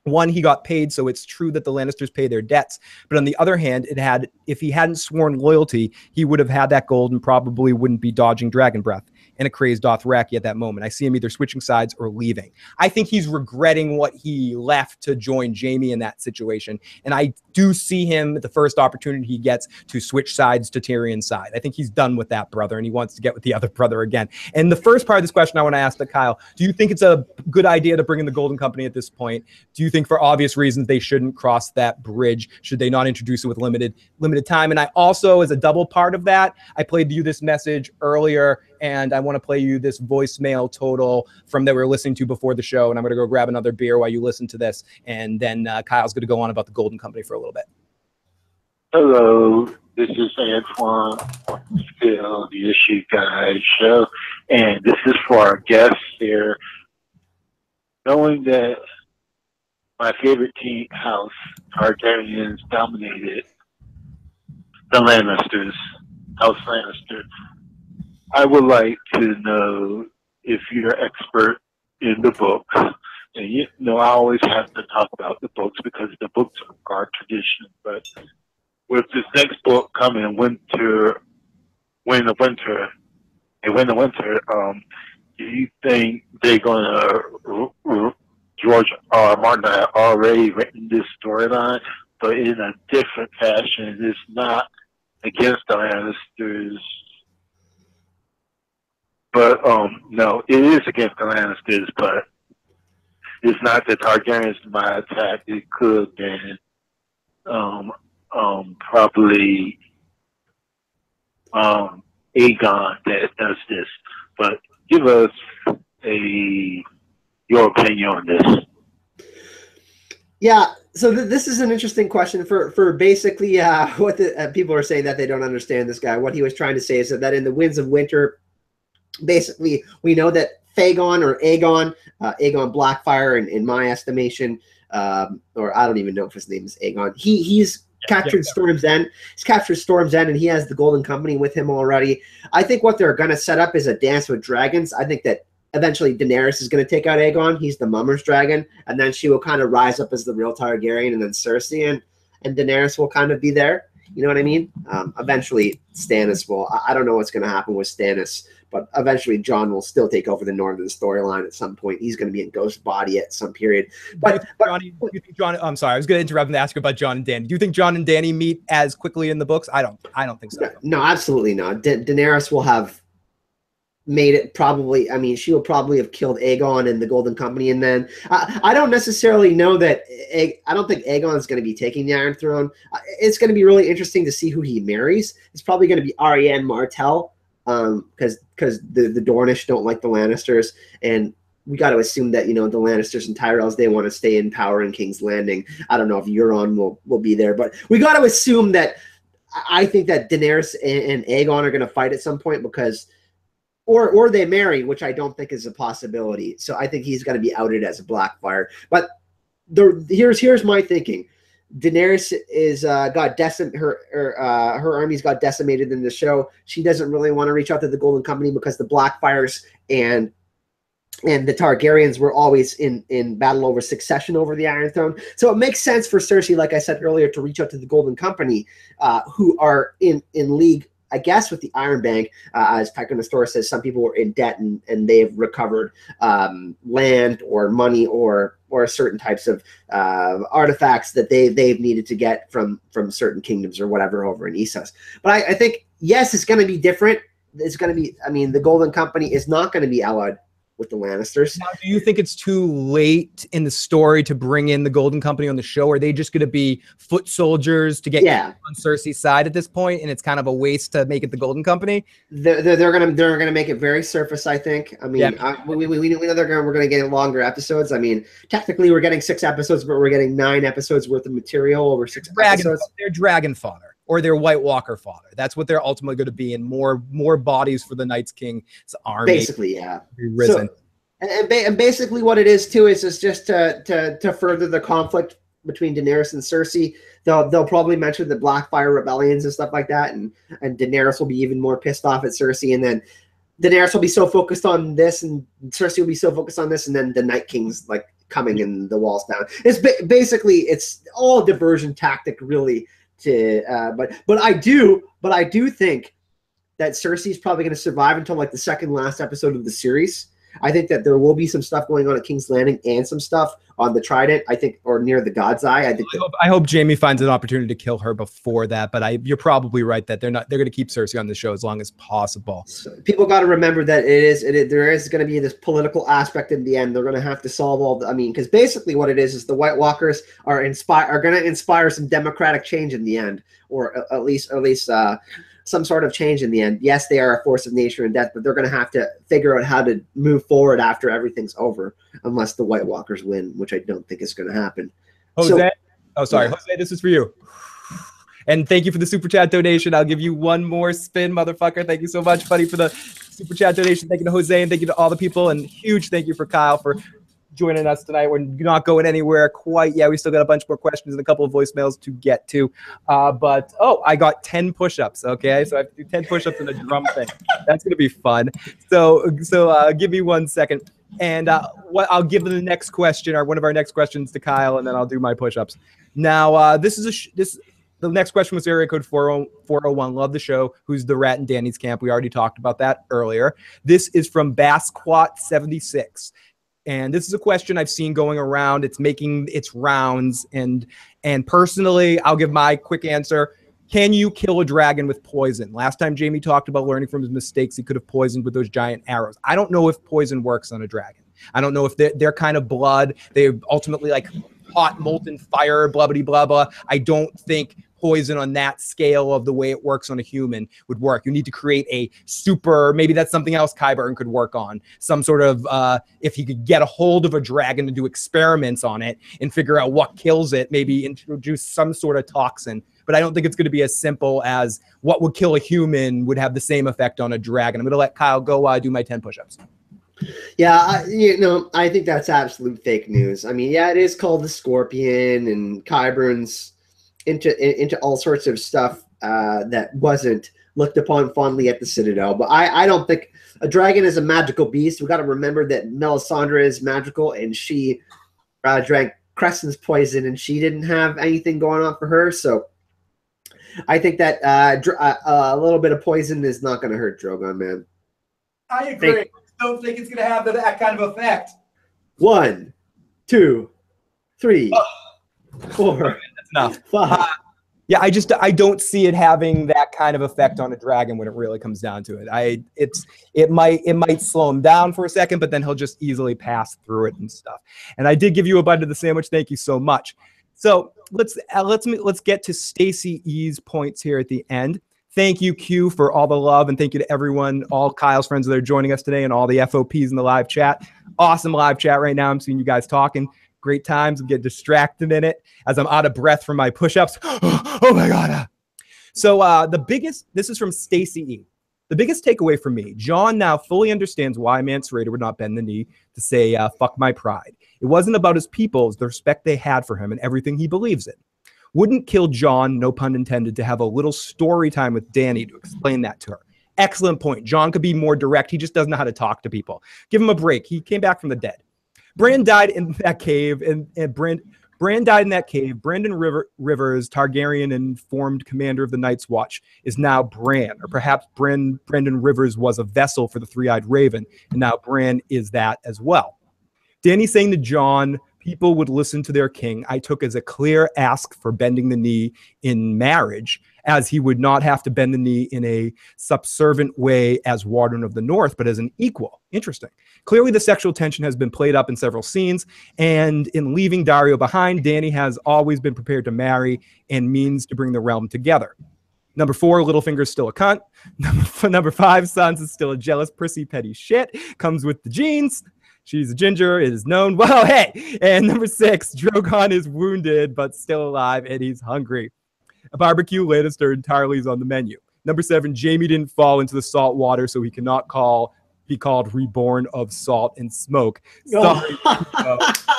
One, he got paid, so it's true that the Lannisters pay their debts. But on the other hand, if he hadn't sworn loyalty, he would have had that gold and probably wouldn't be dodging dragon breath and a crazed Dothraki at that moment. I see him either switching sides or leaving. I think he's regretting what he left to join Jaime in that situation. And I do see him, the first opportunity he gets, to switch sides to Tyrion's side. I think he's done with that brother, and he wants to get with the other brother again. And the first part of this question I want to ask to Kyle, do you think it's a good idea to bring in the Golden Company at this point? Do you think for obvious reasons they shouldn't cross that bridge? Should they not introduce it with limited time? And I also, as a double part of that, I played you this message earlier, and I want to play you this voicemail total from that we were listening to before the show, and I'm going to go grab another beer while you listen to this, and then Kyle's going to go on about the Golden Company for a little bit. Hello, this is Antoine, still the Issue Guy show, and this is for our guests here. Knowing that my favorite team house, Targaryens, dominated the Lannisters, House Lannister, I would like to know if you're an expert in the books. And you know, I always have to talk about the books because the books are tradition. But with this next book coming, Win the Winter, do you think they're gonna George R. Martin had already written this storyline, but in a different fashion? It's not against the Lannisters. But no, it is against the Lannisters, but it's not the Targaryens might attack. It could have been probably Aegon that does this. But give us your opinion on this. Yeah, so this is an interesting question for basically what the people are saying that they don't understand this guy. What he was trying to say is that in the Winds of Winter, basically, we know that Aegon Blackfire, in my estimation, or I don't even know if his name is Aegon. He's captured Storm's End. He's captured Storm's End, and he has the Golden Company with him already. I think what they're going to set up is a dance with dragons. I think that eventually Daenerys is going to take out Aegon. He's the Mummer's dragon, and then she will kind of rise up as the real Targaryen, and then Cersei and Daenerys will kind of be there. You know what I mean? Eventually, Stannis will. I don't know what's going to happen with Stannis, but eventually, Jon will still take over the Northern storyline at some point. He's going to be in Ghost Body at some period. But Johnny, do you think Jon? I'm sorry, I was going to interrupt and ask you about Jon and Dany. Do you think Jon and Dany meet as quickly in the books? I don't think so. No, absolutely not. Daenerys will have made it probably. I mean, she will probably have killed Aegon and the Golden Company, and then I don't necessarily know that. I don't think Aegon is going to be taking the Iron Throne. It's going to be really interesting to see who he marries. It's probably going to be Arianne Martell, because the Dornish don't like the Lannisters, and we got to assume that, you know, the Lannisters and Tyrells, they want to stay in power in King's Landing. I don't know if Euron will be there, but we got to assume that. I think that Daenerys and Aegon are going to fight at some point, because. Or they marry, which I don't think is a possibility. So I think he's going to be outed as a Blackfire. But here's my thinking: Daenerys is her armies got decimated in the show. She doesn't really want to reach out to the Golden Company because the Blackfires and the Targaryens were always in battle over succession over the Iron Throne. So it makes sense for Cersei, like I said earlier, to reach out to the Golden Company, who are in league, I guess, with the Iron Bank. As Pecker Nestor says, some people were in debt and they've recovered land or money or certain types of artifacts that they've needed to get from certain kingdoms or whatever over in Essos. But I think, yes, it's going to be different. It's going to be, I mean, the Golden Company is not going to be allied with the Lannisters. Now, do you think it's too late in the story to bring in the Golden Company on the show? Are they just going to be foot soldiers to get on Cersei's side at this point, and it's kind of a waste to make it the Golden Company? They're gonna make it very surface, I think. I mean, we know we're gonna get longer episodes. I mean, technically we're getting 6 episodes, but we're getting 9 episodes worth of material over 6 episodes. They're dragon fodder. Or their White Walker fodder. That's what they're ultimately going to be, and more bodies for the Night's King's army. Basically, yeah. Risen. So, and basically what it is too is just to further the conflict between Daenerys and Cersei. They'll probably mention the Blackfire rebellions and stuff like that, and Daenerys will be even more pissed off at Cersei, and then Daenerys will be so focused on this, and Cersei will be so focused on this, and then the Night King's like coming and the walls down. It's basically it's all a diversion tactic, really. But I do think that Cersei's probably going to survive until like the second last episode of the series. I think that there will be some stuff going on at King's Landing and some stuff on the Trident, I think, or near the God's Eye. I hope Jaime finds an opportunity to kill her before that, but you're probably right that they're going to keep Cersei on the show as long as possible. So people got to remember that there is going to be this political aspect in the end. They're going to have to solve all the, I mean, because basically what it is the White Walkers are going to inspire some democratic change in the end, or at least some sort of change in the end. Yes, they are a force of nature and death, but they're going to have to figure out how to move forward after everything's over, unless the White Walkers win, which I don't think is going to happen. Jose, Jose, this is for you. And thank you for the super chat donation. I'll give you one more spin, motherfucker. Thank you so much, buddy, for the super chat donation. Thank you to Jose, and thank you to all the people, and huge thank you for Kyle for joining us tonight. We're not going anywhere quite yet. We still got a bunch more questions and a couple of voicemails to get to. But I got 10 push-ups. Okay, so I have to do 10 push-ups and a drum thing. That's gonna be fun. So give me 1 second, and I'll give the next question, or one of our next questions, to Kyle, and then I'll do my push-ups. Now, the next question was area code 401. Love the show. Who's the rat in Danny's camp? We already talked about that earlier. This is from Basquat76. And this is a question I've seen going around. It's making its rounds. And personally, I'll give my quick answer. Can you kill a dragon with poison? Last time Jaime talked about learning from his mistakes, he could have poisoned with those giant arrows. I don't know if poison works on a dragon. I don't know if their kind of blood, they ultimately like hot molten fire, blah, blah, blah, blah. I don't think poison on that scale of the way it works on a human would work. You need to create a super, maybe that's something else Qyburn could work on. Some sort of, if he could get a hold of a dragon to do experiments on it and figure out what kills it, maybe introduce some sort of toxin. But I don't think it's going to be as simple as what would kill a human would have the same effect on a dragon. I'm going to let Kyle go do my 10 push-ups. Yeah, I think that's absolute fake news. I mean, yeah, it is called the Scorpion, and Qyburn's into all sorts of stuff that wasn't looked upon fondly at the Citadel. But I don't think a dragon is a magical beast. We got to remember that Melisandre is magical, and she drank Crescent's poison, and she didn't have anything going on for her. So I think that a little bit of poison is not going to hurt Drogon, man. I agree. I don't think it's going to have that kind of effect. 1, 2, 3, 4. That's enough. 5. Yeah, I don't see it having that kind of effect on a dragon when it really comes down to it. It might slow him down for a second, but then he'll just easily pass through it and stuff. And I did give you a bite of the sandwich. Thank you so much. So let's get to Stacey E's points here at the end. Thank you, Q, for all the love, and thank you to everyone, all Kyle's friends that are joining us today, and all the FOPs in the live chat. Awesome live chat right now. I'm seeing you guys talking. Great times. I'm getting distracted in it as I'm out of breath from my push-ups. Oh my God. So this is from Stacey E. The biggest takeaway for me, Jon now fully understands why Mance Rayder would not bend the knee to say, fuck my pride. It wasn't about his people, it was the respect they had for him and everything he believes in. Wouldn't kill Jon, no pun intended, to have a little story time with Dany to explain that to her. Excellent point. Jon could be more direct. He just doesn't know how to talk to people. Give him a break. He came back from the dead. Bran died in that cave, and Bran died in that cave. Brandon Rivers, Targaryen and formed commander of the Night's Watch, is now Bran. Or perhaps Brandon Rivers was a vessel for the Three-Eyed Raven, and now Bran is that as well. Dany saying to Jon, people would listen to their king, I took as a clear ask for bending the knee in marriage, as he would not have to bend the knee in a subservient way as Warden of the North, but as an equal. Interesting. Clearly, the sexual tension has been played up in several scenes, and in leaving Daario behind, Dany has always been prepared to marry and means to bring the realm together. Number 4, Littlefinger's still a cunt. Number 5, Sansa's still a jealous, prissy, petty shit. Comes with the genes. She's a ginger, it is known. Well, hey! And number 6, Drogon is wounded, but still alive, and he's hungry. A barbecue, Lannister, and Tarly's on the menu. Number 7, Jaime didn't fall into the salt water, so he cannot be called reborn of salt and smoke. Sorry.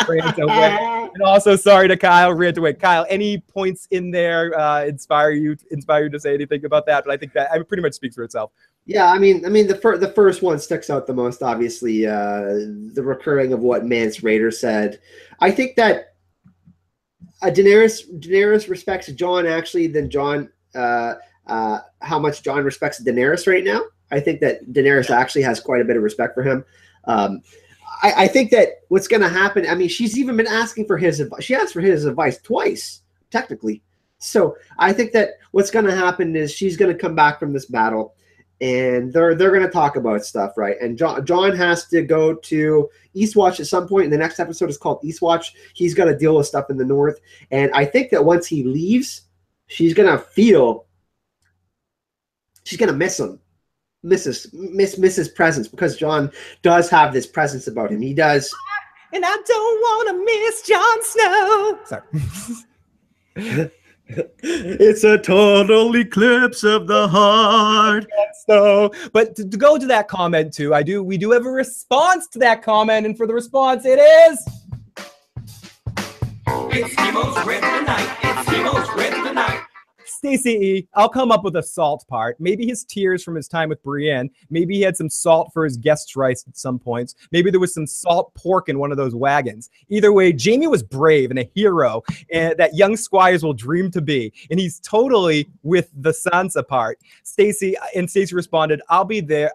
Rant away. And also sorry to Kyle, rant away. Kyle, any points in there inspire you to say anything about that? But I think that pretty much speaks for itself. Yeah, I mean, the first one sticks out the most, obviously, the recurring of what Mance Rayder said. I think that Daenerys respects Jon actually than Jon, how much Jon respects Daenerys right now. I think that Daenerys actually has quite a bit of respect for him. I think that what's going to happen, I mean, she's even been asking for his advice. She asked for his advice twice, technically. So I think that what's going to happen is she's going to come back from this battle, and they're going to talk about stuff, right? And Jon has to go to Eastwatch at some point, and the next episode is called Eastwatch. He's got to deal with stuff in the north, and I think that once he leaves, she's going to miss him, miss his presence, because Jon does have this presence about him. He does. And I don't want to miss Jon Snow. Sorry. It's a total eclipse of the heart. So, but to go to that comment too, we do have a response to that comment, and for the response, it is. It's Timo's Red Tonight. It's Timo's Red Tonight. Stacey E, I'll come up with a salt part. Maybe his tears from his time with Brienne. Maybe he had some salt for his guest rice at some points. Maybe there was some salt pork in one of those wagons. Either way, Jaime was brave and a hero and that young squires will dream to be. And he's totally with the Sansa part. Stacey responded, I'll be there.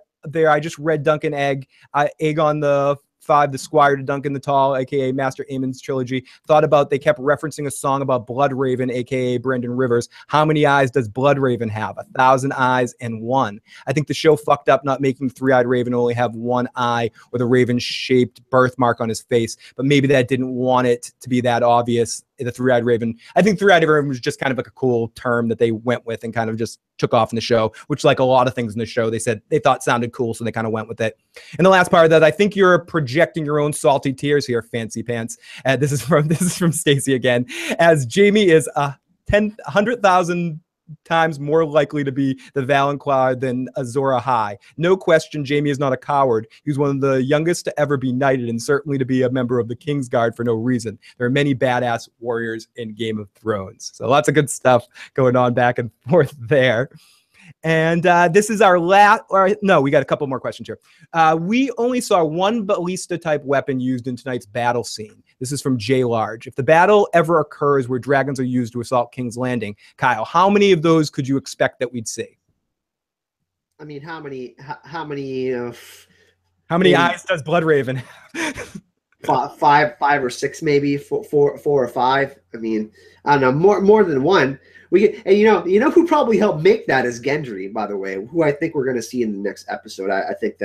I just read Duncan Aegon the 5, the Squire to Duncan the Tall, aka Master Aemon's trilogy. Thought about they kept referencing a song about Bloodraven, aka Brandon Rivers. How many eyes does Bloodraven have? 1,000 eyes and 1. I think the show fucked up not making the Three-Eyed Raven only have 1 eye or the raven-shaped birthmark on his face, but maybe that didn't want it to be that obvious. The Three-Eyed Raven. I think Three-Eyed Raven was just kind of like a cool term that they went with and kind of just took off in the show, which like a lot of things in the show, they thought sounded cool, so they kind of went with it. And the last part of that, I think you're projecting your own salty tears here, Fancy Pants. This is from Stacey again, as Jaime is 100,000 times more likely to be the Valonqloud than Azor Ahype. No question, Jaime is not a coward. He's one of the youngest to ever be knighted and certainly to be a member of the Kingsguard for no reason. There are many badass warriors in Game of Thrones. So lots of good stuff going on back and forth there. And this is our last, or no, we got a couple more questions here. We only saw one ballista type weapon used in tonight's battle scene. This is from J Large. If the battle ever occurs where dragons are used to assault King's Landing, Kyle, how many of those could you expect that we'd see? I mean, how many eyes does Bloodraven have? five or six, maybe four or five. I mean, I don't know, more than one. And you know who probably helped make that is Gendry, by the way, who I think we're going to see in the next episode. I think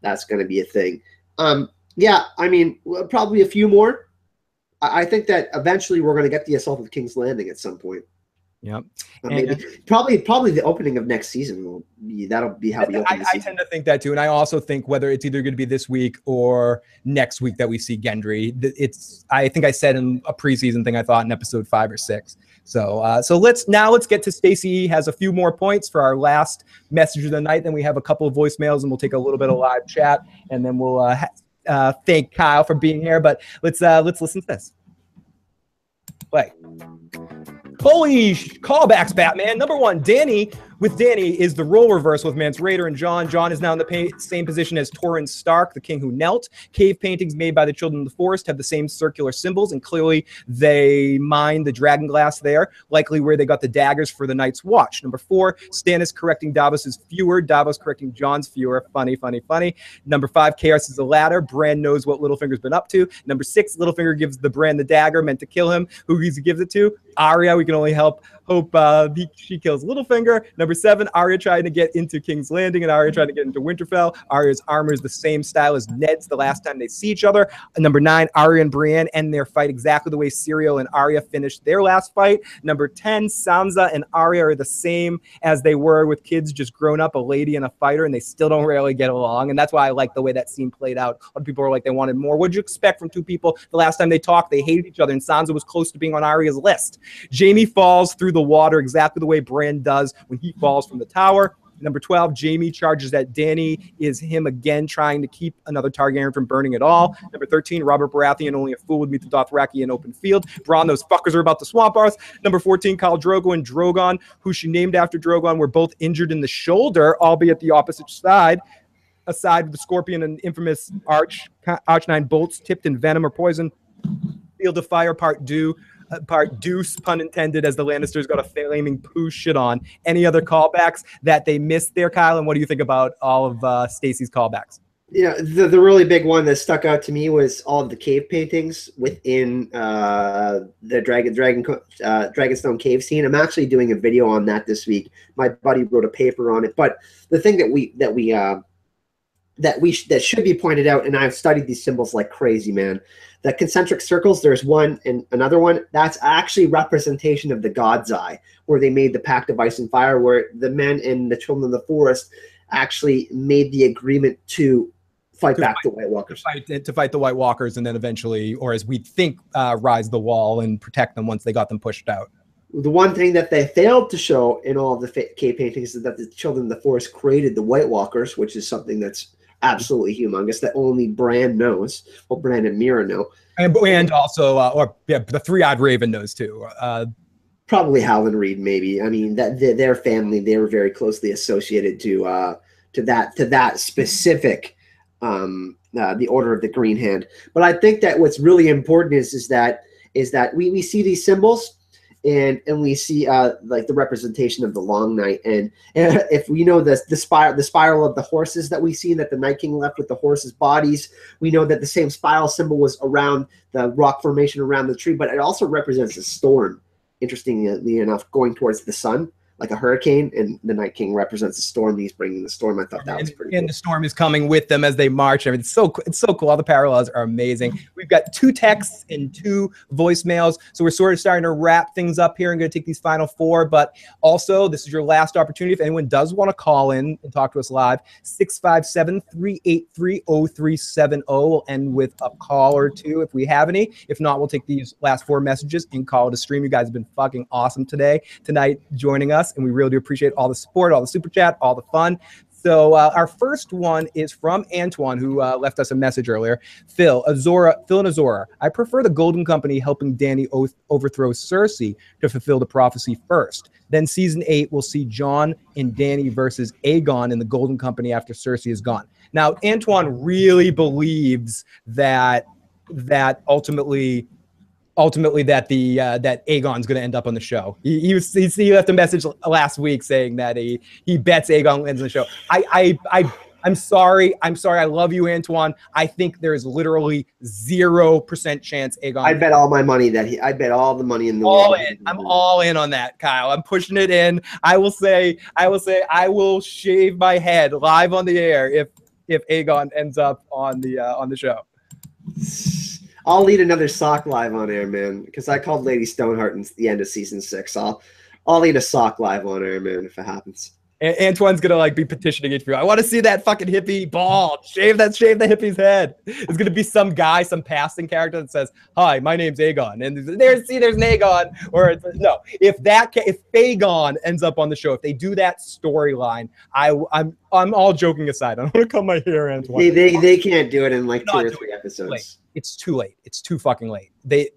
that's going to be a thing. Yeah, I mean, probably a few more. I think that eventually we're going to get the assault of King's Landing at some point. Yep. Maybe probably the opening of next season that'll be how we open the season. I tend to think that too, and I also think whether it's either going to be this week or next week that we see Gendry. I think I said in a preseason thing I thought in episode 5 or 6. So let's get to Stacey has a few more points for our last message of the night. Then we have a couple of voicemails and we'll take a little bit of live chat, and then we'll thank Kyle for being here. But let's listen to this. Play. Holy callbacks, Batman. Number one, Danny is the role reversal with Mance Rayder and Jon. Jon is now in the same position as Torrhen Stark, the king who knelt. Cave paintings made by the children of the forest have the same circular symbols, and clearly they mined the dragon glass there, likely where they got the daggers for the Night's Watch. Number 4, Stannis correcting Davos's fewer, Davos correcting Jon's fewer. Funny. Number 5, Chaos is the ladder. Bran knows what Littlefinger's been up to. Number 6, Littlefinger gives the Bran the dagger meant to kill him. Who he gives it to? Arya. We can only hope she kills Littlefinger. Number 7, Arya trying to get into King's Landing and Arya trying to get into Winterfell. Arya's armor is the same style as Ned's the last time they see each other. And number 9, Arya and Brienne end their fight exactly the way Syrio and Arya finished their last fight. Number 10, Sansa and Arya are the same as they were with kids, just grown up, a lady and a fighter, and they still don't really get along. And that's why I like the way that scene played out. A lot of people are like, they wanted more. What'd you expect from two people? The last time they talked, they hated each other, and Sansa was close to being on Arya's list. Jaime falls through the water exactly the way Bran does when he falls from the tower. Number 12, Jaime charges that Dany is him again, trying to keep another Targaryen from burning it all. Number 13, Robert Baratheon, only a fool would meet the Dothraki in open field. Bronn, those fuckers are about to swamp us. Number 14, Khal Drogo and Drogon, who she named after Drogon, were both injured in the shoulder, albeit the opposite side. Aside with the Scorpion and infamous Arch9 bolts tipped in venom or poison. Field of Fire, part deuce, pun intended, as the Lannisters got a flaming poo shit on. Any other callbacks that they missed there, Kyle? And what do you think about all of Stacey's callbacks? Yeah, the really big one that stuck out to me was all of the cave paintings within the Dragonstone cave scene. I'm actually doing a video on that this week. My buddy wrote a paper on it. But the thing that should be pointed out, and I've studied these symbols like crazy, man. The concentric circles, there's one and another one. That's actually representation of the God's Eye, where they made the Pact of Ice and Fire, where the men and the children of the forest actually made the agreement to fight back the White Walkers. To fight the White Walkers, and then eventually, or as we think, rise the wall and protect them once they got them pushed out. The one thing that they failed to show in all of the cave paintings is that the children of the forest created the White Walkers, which is something that's absolutely humongous that only Bran knows. Well, Bran and Mira know, and also, the three-eyed Raven knows too. Probably Howland Reed, maybe. I mean, that their family, they were very closely associated to that specific the Order of the Green Hand. But I think that what's really important is that we see these symbols. And we see like the representation of the Long Night, and if we know the spiral of the horses that we see that the Night King left with the horses' bodies, we know that the same spiral symbol was around the rock formation around the tree, but it also represents a storm. Interestingly enough, going towards the sun, like a hurricane, and the Night King represents the storm. He's bringing the storm. I thought that was pretty cool. And the storm is coming with them as they march. I mean, it's so cool. All the parallels are amazing. We've got 2 texts and 2 voicemails, so we're sort of starting to wrap things up here. I'm going to take these final 4, but also this is your last opportunity. If anyone does want to call in and talk to us live, 657-383-0370. We'll end with a call or 2 if we have any. If not, we'll take these last 4 messages and call it a stream. You guys have been fucking awesome tonight joining us. And we really do appreciate all the support, all the super chat, all the fun. So our first one is from Antoine, who left us a message earlier. Phil and Azora. I prefer the Golden Company helping Dany overthrow Cersei to fulfill the prophecy first. Then season 8 will see Jon and Dany versus Aegon in the Golden Company after Cersei is gone. Now, Antoine really believes that ultimately that that Aegon's going to end up on the show. He left a message last week saying that he bets Aegon ends on the show. I'm sorry. I love you, Antoine. I think there's literally 0% chance Aegon. I bet all my money I bet all the money in the all world. in. I'm all in on that, Kyle. I'm pushing it in. I will shave my head live on the air if Aegon ends up on the show. I'll lead another sock live on air, man, because I called Lady Stoneheart in the end of season 6. I'll lead a sock live on air, man, if it happens. Antoine's gonna be petitioning HBO. I want to see that fucking hippie bald. Shave the hippie's head. It's gonna be some guy, some passing character that says, "Hi, my name's Aegon," and there's an Aegon. Or no, if Aegon ends up on the show, if they do that storyline, I'm all joking aside. I don't want to cut my hair, Antoine. They can't do it in like 2 or 3 episodes. It's too late. It's too fucking late.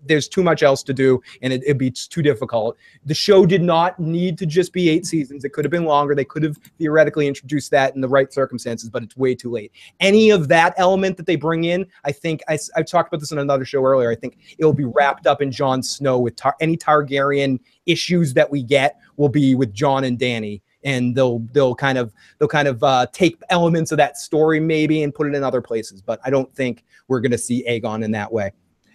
There's too much else to do, and it'd be too difficult. The show did not need to just be 8 seasons. It could have been longer. They could have theoretically introduced that in the right circumstances, but it's way too late. Any of that element that they bring in, I think I talked about this on another show earlier. I think it'll be wrapped up in Jon Snow with any Targaryen issues that we get will be with Jon and Dany. And they'll kind of take elements of that story maybe and put it in other places. But I don't think we're going to see Aegon in that way.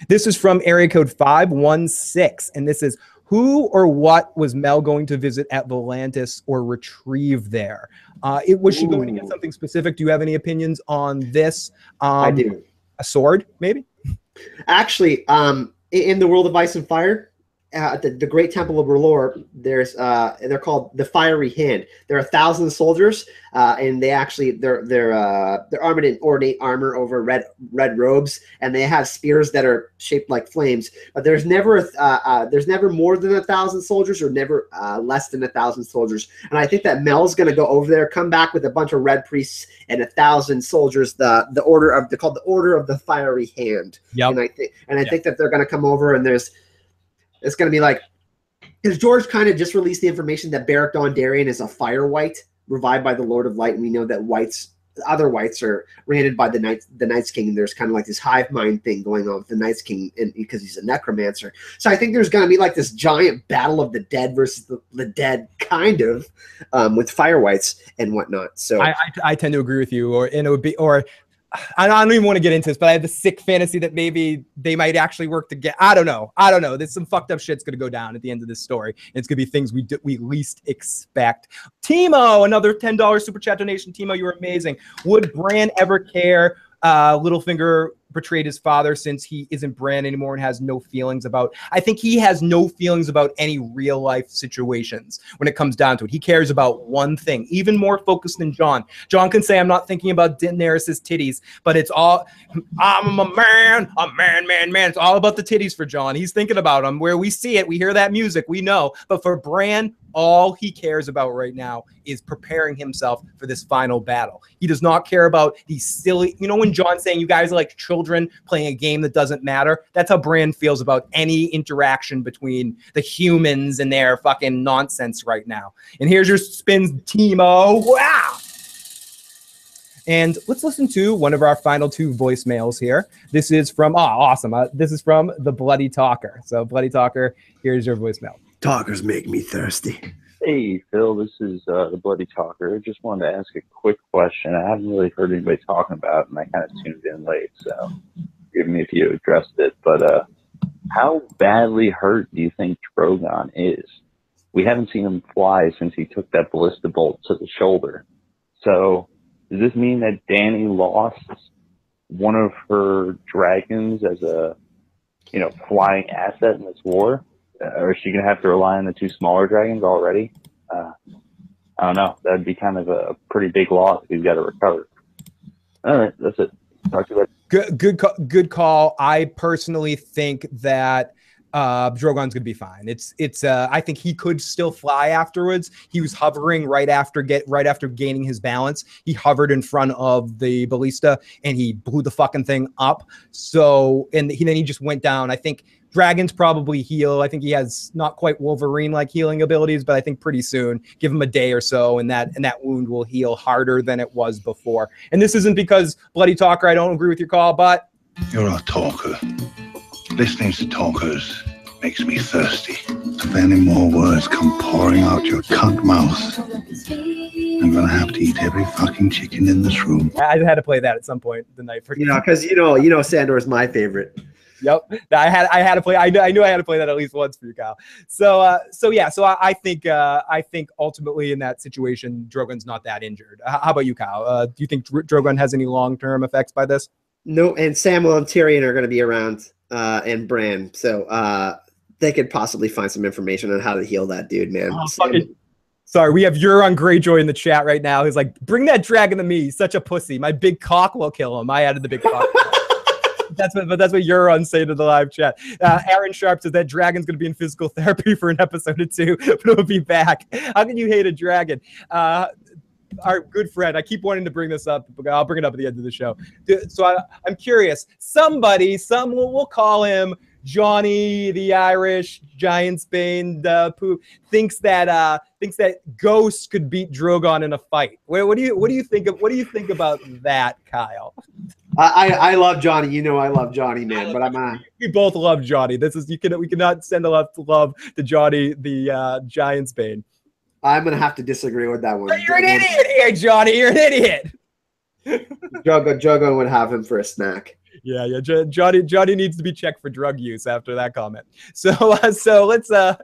This is from area code 516. And this is, who or what was Mel going to visit at Volantis or retrieve there? Was she going to get something specific? Do you have any opinions on this? I do. A sword, maybe? Actually, in the world of Ice and Fire, at the Great Temple of R'hllor, they're called the Fiery Hand. There are 1,000 soldiers, and they're armored in ornate armor over red robes, and they have spears that are shaped like flames. But there's never more than 1,000 soldiers, or never less than 1,000 soldiers. And I think that Mel's going to go over there, come back with a bunch of red priests and 1,000 soldiers. They're called the Order of the Fiery Hand. Yep. And I think that they're going to come over, and it's going to be like, because George kind of just released the information that Beric Dondarrion is a fire wight, revived by the Lord of Light, and we know that other wights are ran by the Night's King, and there's kind of like this hive mind thing going on with the Night's King, and because he's a necromancer. So I think there's going to be like this giant battle of the dead versus the dead, kind of, with fire wights and whatnot. So I tend to agree with you, I don't even want to get into this, but I have the sick fantasy that maybe they might actually work together. I don't know. There's some fucked up shit's going to go down at the end of this story. And it's going to be things we least expect. Timo, another $10 super chat donation. Timo, you were amazing. Would Bran ever care? Littlefinger betrayed his father since he isn't Bran anymore and has no feelings about. I think he has no feelings about any real life situations when it comes down to it. He cares about one thing, even more focused than Jon. Jon can say, I'm not thinking about Daenerys' titties, but it's all, I'm a man. It's all about the titties for Jon. He's thinking about them. Where we see it, we hear that music, we know. But for Bran, all he cares about right now is preparing himself for this final battle. He does not care about these silly, when Jon's saying you guys are like children playing a game that doesn't matter, that's how Bran feels about any interaction between the humans and their fucking nonsense right now. And here's your spins, Timo. Wow. And let's listen to one of our final 2 voicemails here. This is from, awesome. This is from the Bloody Talker. So Bloody Talker, here's your voicemail. Talkers make me thirsty. Hey, Phil, this is the Bloody Talker. I just wanted to ask a quick question. I haven't really heard anybody talking about it, and I kind of tuned in late, so forgive me if you addressed it. But how badly hurt do you think Drogon is? We haven't seen him fly since he took that ballista bolt to the shoulder. So does this mean that Dany lost one of her dragons as a flying asset in this war? Or is she going to have to rely on the 2 smaller dragons already? I don't know. That would be kind of a pretty big loss if he's got to recover. All right, that's it. Talk to you later. Good call. I personally think that Drogon's gonna be fine. I think he could still fly afterwards. He was hovering right after gaining his balance. He hovered in front of the ballista and he blew the fucking thing up. So, and then he just went down. I think dragons probably heal. I think he has not quite Wolverine-like healing abilities, but I think pretty soon, give him a day or so, and that wound will heal harder than it was before. And this isn't because Bloody Talker, I don't agree with your call, but you're a talker. Listening to talkers makes me thirsty. If any more words come pouring out your cunt mouth, I'm gonna have to eat every fucking chicken in this room. I had to play that at some point the night. Because Sandor's my favorite. Yep, I had to play. I knew I had to play that at least once for you, Kyle. So I think ultimately in that situation, Drogon's not that injured. How about you, Kyle? Do you think Drogon has any long-term effects by this? No, and Samwell and Tyrion are going to be around, and Bran, so they could possibly find some information on how to heal that dude, man. Sorry, we have Euron Greyjoy in the chat right now. He's like, bring that dragon to me. He's such a pussy. My big cock will kill him. I added the big cock. That's what Euron say to the live chat. Aaron Sharp says that dragon's going to be in physical therapy for an episode or two, but it'll be back. How can you hate a dragon? Our good friend, I keep wanting to bring this up, but I'll bring it up at the end of the show. So I'm curious. We'll call him Johnny the Irish Giantsbane poop, thinks that Ghost could beat Drogon in a fight. What do you think about that, Kyle? I love Johnny. I love Johnny, man. But we both love Johnny. We cannot send a lot of love to Johnny the Giantsbane. I'm gonna have to disagree with that one. You're an idiot here, Johnny. You're an idiot. Drogon would have him for a snack. Yeah. Johnny needs to be checked for drug use after that comment. So let's go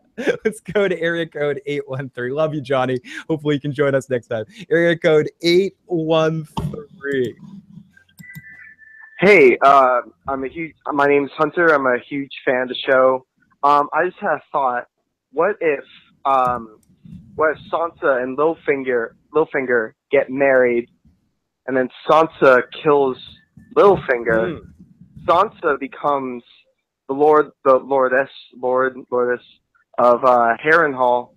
to area code 813. Love you, Johnny. Hopefully you can join us next time. Area code 813. Hey, my name's Hunter. I'm a huge fan of the show. I just had a thought. What if Sansa and Littlefinger get married, and then Sansa kills Littlefinger? Sansa becomes the lordess of Harrenhal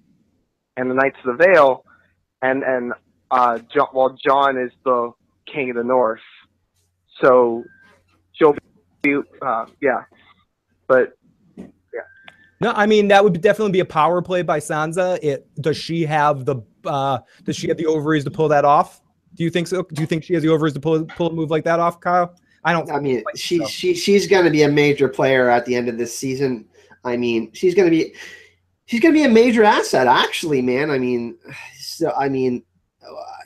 and the Knights of the Vale, and while Jon is the King of the North. So she'll be, No, I mean that would definitely be a power play by Sansa. Does she have the ovaries to pull that off? Do you think so? Do you think she has the ovaries to pull a move like that off, Kyle? I don't. I mean, she's going to be a major player at the end of this season. I mean, she's going to be a major asset, actually, man.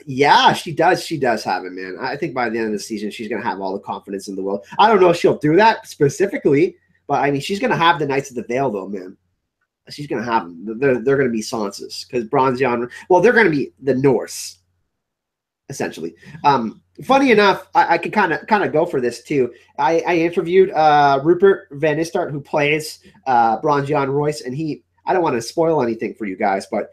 Yeah, she does. She does have it, man. I think by the end of the season, she's going to have all the confidence in the world. I don't know if she'll do that specifically, but I mean, she's going to have the Knights of the Vale, though, man. She's going to have them. They're going to be Sansa's because Bronzion. Well, they're going to be the Norse, essentially. Funny enough, I could kind of go for this too. I interviewed Rupert Van Istart, who plays Bronzion Royce, and I don't want to spoil anything for you guys, but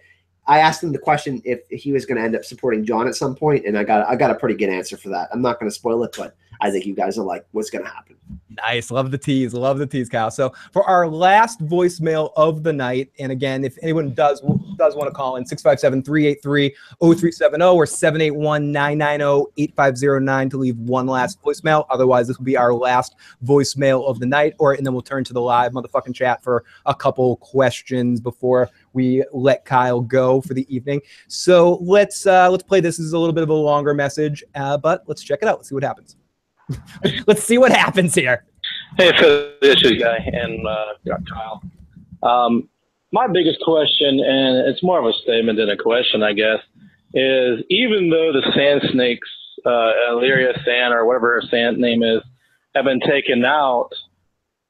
I asked him the question if he was going to end up supporting Jon at some point, and I got a pretty good answer for that. I'm not going to spoil it, but I think you guys are like, what's going to happen? Nice. Love the tease, Kyle. So for our last voicemail of the night, and again, if anyone does want to call in, 657-383-0370 or 781-990-8509 to leave one last voicemail. Otherwise, this will be our last voicemail of the night, and then we'll turn to the live motherfucking chat for a couple questions before we let Kyle go for the evening. So let's play this. This is a little bit of a longer message, but let's check it out. Let's see what happens. Let's see what happens here. Hey, for the issues guy and Kyle. My biggest question, and it's more of a statement than a question, I guess, is even though the sand snakes, Illyria Sand or whatever her sand name is, have been taken out,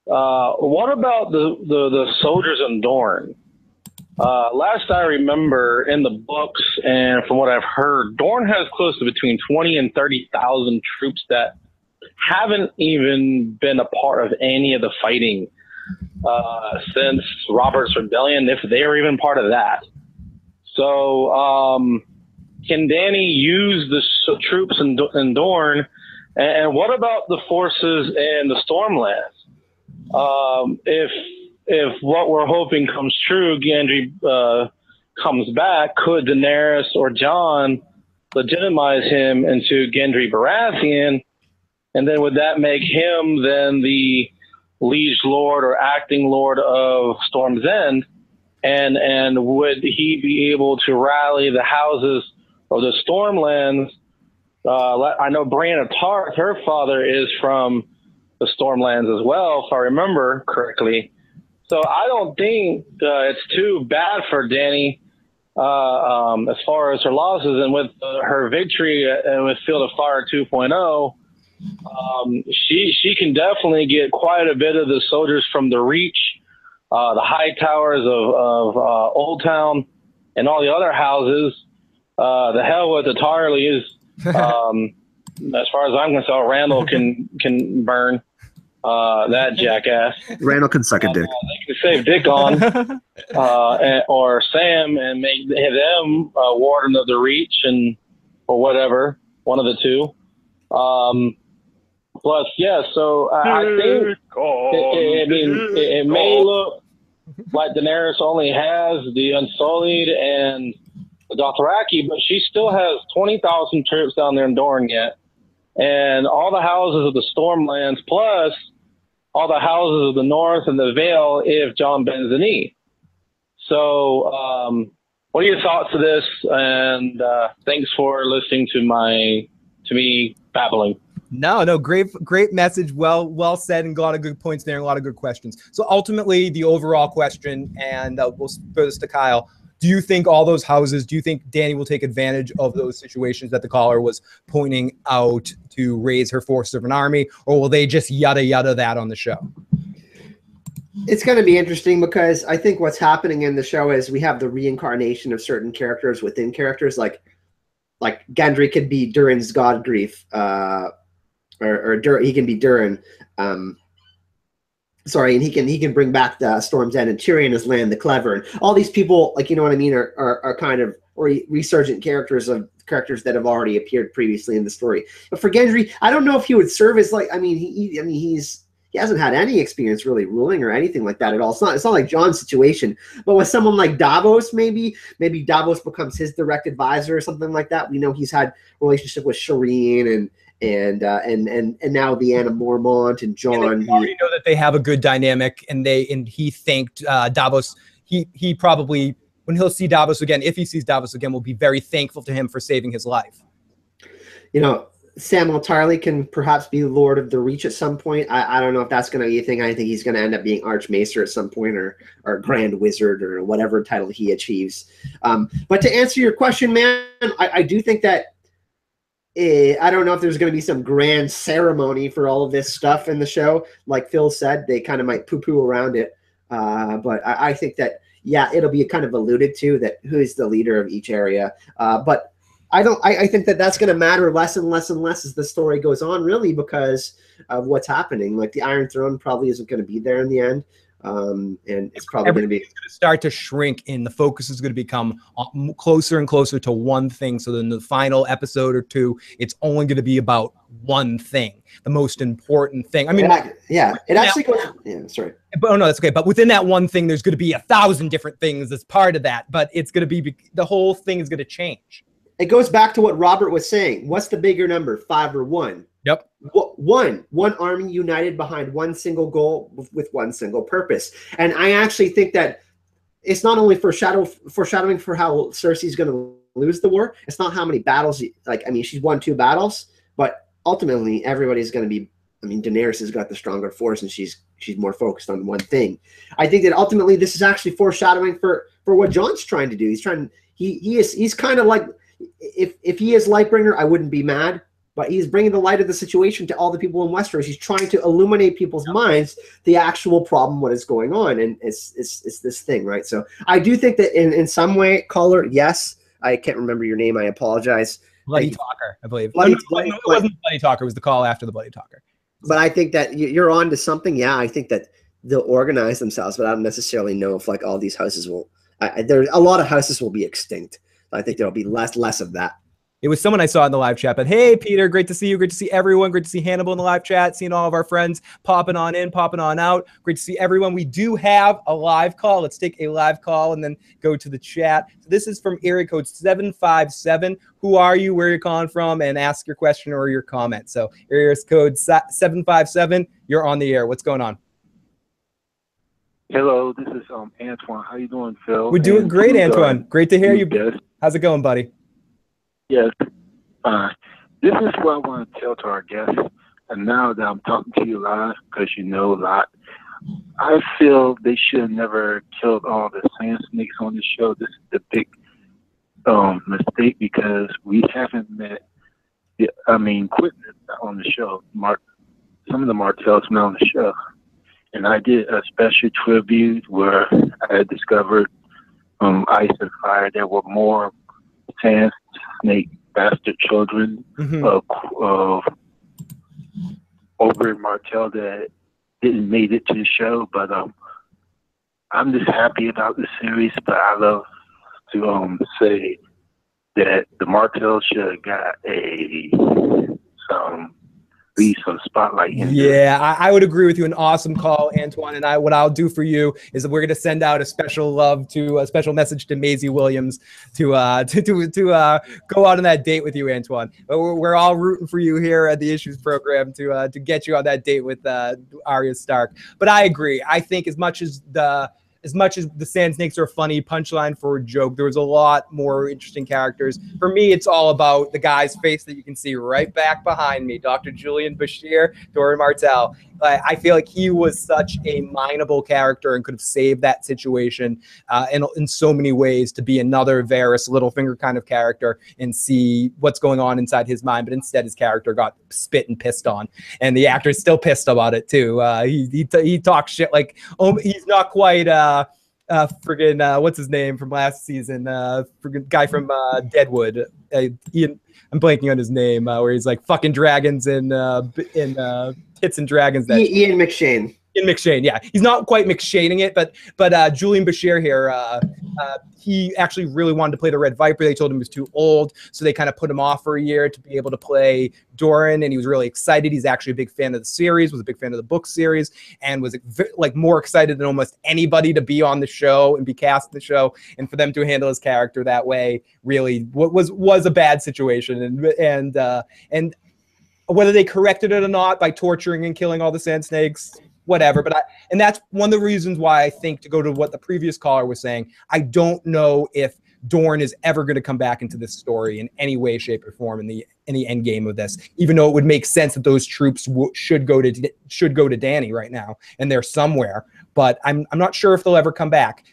what about the soldiers in Dorne? Last I remember in the books and from what I've heard, Dorne has close to between 20 and 30,000 troops that haven't even been a part of any of the fighting since Robert's Rebellion, if they were even part of that. So can Dany use the troops in Dorne? And what about the forces in the Stormlands? if what we're hoping comes true, Gendry comes back, could Daenerys or Jon legitimize him into Gendry Baratheon? And then would that make him then the liege lord or acting lord of Storm's End? And would he be able to rally the houses of the Stormlands? I know Brienne of Tarth, her father is from the Stormlands as well, if I remember correctly. So I don't think it's too bad for Dany as far as her losses. And with her victory with Field of Fire 2.0, she can definitely get quite a bit of the soldiers from the Reach, the high towers of Old Town, and all the other houses. The hell with the Tarleys. As far as I'm concerned, Randall can burn that jackass. Randall can suck a dick. They can save Dick on, or Sam, and make them warden of the Reach, or whatever, one of the two. Plus, yeah. So I think it may look like Daenerys only has the Unsullied and the Dothraki, but she still has 20,000 troops down there in Dorne yet, and all the houses of the Stormlands, plus all the houses of the North and the Vale if Jon bends the knee. So, what are your thoughts of this? And thanks for listening to me babbling. No, great message. Well said, and a lot of good points there, and a lot of good questions. So ultimately, the overall question, and we'll throw this to Kyle. Do you think all those houses, do you think Dany will take advantage of those situations that the caller was pointing out to raise her forces of an army, or will they just yada that on the show? It's going to be interesting because I think what's happening in the show is we have the reincarnation of certain characters within characters. Like Gendry could be Durin's God Grief, or he can be Durin. Sorry, and he can bring back the Storm's End, and Tyrion is Land the Clever, and all these people, like, you know what I mean, are kind of resurgent characters that have already appeared previously in the story. But for Gendry, I don't know if he would serve as he hasn't had any experience really ruling or anything like that at all. It's not like Jon's situation, but with someone like Davos, maybe Davos becomes his direct advisor or something like that. We know he's had a relationship with Shireen and now the Anna Mormont and Jon. And we already know that they have a good dynamic, and he thanked Davos. He probably, when he'll see Davos again, if he sees Davos again, will be very thankful to him for saving his life. You know, Samuel Tarly can perhaps be Lord of the Reach at some point. I don't know if that's going to be a thing. I think he's going to end up being Archmaester at some point, or Grand Wizard, or whatever title he achieves. But to answer your question, man, I do think that I don't know if there's going to be some grand ceremony for all of this stuff in the show. Like Phil said, they kind of might poo-poo around it. But I think that, yeah, it'll be kind of alluded to that who is the leader of each area. But I think that that's going to matter less and less and less as the story goes on, really, because of what's happening. Like the Iron Throne probably isn't going to be there in the end. And it's probably going to be start to shrink, and the focus is going to become closer and closer to one thing. So then the final episode or two, it's only going to be about one thing, the most important thing. I mean, it actually goes. Yeah, sorry. But, oh no, that's okay. But within that one thing, there's going to be 1,000 different things as part of that. But it's going to be, the whole thing is going to change. It goes back to what Robert was saying. What's the bigger number, 5 or 1? Yep. One army united behind one single goal with one single purpose. And I actually think that it's not only foreshadowing for how Cersei's going to lose the war. It's not how many battles. She's won 2 battles, but ultimately everybody's going to be. I mean, Daenerys has got the stronger force, and she's more focused on one thing. I think that ultimately this is actually foreshadowing for what Jon's trying to do. He's kind of like, if he is Lightbringer, I wouldn't be mad. But he's bringing the light of the situation to all the people in Westeros. He's trying to illuminate people's minds the actual problem, what is going on, and it's this thing, right? So I do think that in some way, caller, yes, I can't remember your name. I apologize. Bloody Talker, I believe. It wasn't Bloody Talker. It was the call after the Bloody Talker. But I think that you're on to something. Yeah, I think that they'll organize themselves, but I don't necessarily know if like all these houses will. There a lot of houses will be extinct. I think there'll be less of that. It was someone I saw in the live chat, but hey, Peter, great to see you. Great to see everyone. Great to see Hannibal in the live chat, seeing all of our friends popping on in, popping on out. Great to see everyone. We do have a live call. Let's take a live call and then go to the chat. So this is from area code 757. Who are you, where you're calling from, and ask your question or your comment. So area code 757, you're on the air. What's going on? Hello, this is Antoine. How you doing, Phil? We're doing great, Antoine. Great to hear you. Yes. How's it going, buddy? Yes. This is what I want to tell to our guests. And now that I'm talking to you live, because you know a lot, I feel they should have never killed all the sand snakes on the show. This is the big mistake, because we haven't met, Quentin is on the show. Some of the Martells met on the show. And I did a special tribute where I discovered Ice and Fire. There were more sand snake bastard children of over in Martell that didn't make it to the show. But I'm just happy about the series. But I love to say that the Martells should have got some spotlight in Yeah, I would agree with you. An awesome call, Antoine. And what I'll do for you is that we're going to send out a special message to Maisie Williams to go out on that date with you, Antoine. We're all rooting for you here at the Issues program to get you on that date with Arya Stark. But I agree. I think as much as the Sand Snakes are a funny punchline for a joke, there was a lot more interesting characters. For me, it's all about the guy's face that you can see right back behind me, Dr. Julian Bashir, Doran Martell. I feel like he was such a mineable character and could have saved that situation in so many ways to be another Varys Littlefinger kind of character and see what's going on inside his mind. But instead, his character got spit and pissed on. And the actor is still pissed about it, too. He talks shit like, oh, he's not quite... what's his name from last season? Guy from Deadwood. Ian, I'm blanking on his name. Where he's like fucking dragons in Tits and Dragons. Ian McShane. Ian McShane, yeah, he's not quite McShaning it, but Julian Bashir here, he actually really wanted to play the Red Viper. They told him he was too old, so they kind of put him off for a year to be able to play Doran, and he was really excited. He's actually a big fan of the series, was a big fan of the book series, and was like more excited than almost anybody to be on the show and be cast in the show. And for them to handle his character that way really was a bad situation, and whether they corrected it or not by torturing and killing all the Sand Snakes, whatever. And that's one of the reasons why I think, to go to what the previous caller was saying, I don't know if Dorne is ever going to come back into this story in any way, shape, or form in the end game of this. Even though it would make sense that those troops should go to Dany right now, and they're somewhere. But I'm not sure if they'll ever come back.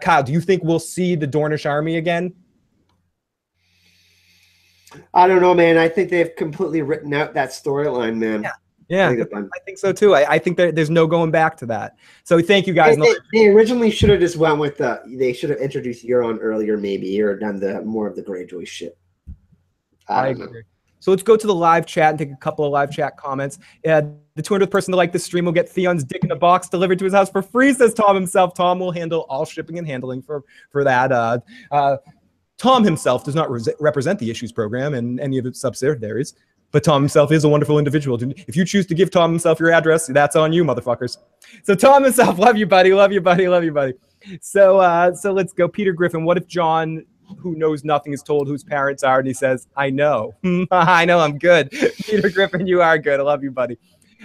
Kyle, do you think we'll see the Dornish army again? I don't know, man. I think they've completely written out that storyline, man. Yeah, I think so too. I think there's no going back to that. So thank you guys. They originally should have just went with they should have introduced Euron earlier, maybe, or done more of the Greyjoy shit. I agree. So let's go to the live chat and take a couple of live chat comments. The 200th person to like this stream will get Theon's dick in a box delivered to his house for free, says Tom himself. Tom will handle all shipping and handling for that. Tom himself does not represent the Issues program and any of its subsidiaries. But Tom himself is a wonderful individual. If you choose to give Tom himself your address, that's on you, motherfuckers. So Tom himself, love you, buddy. Love you, buddy. Love you, buddy. So let's go. Peter Griffin, what if Jon, who knows nothing, is told whose parents are, and he says, I know. I know, I'm good. Peter Griffin, you are good. I love you, buddy.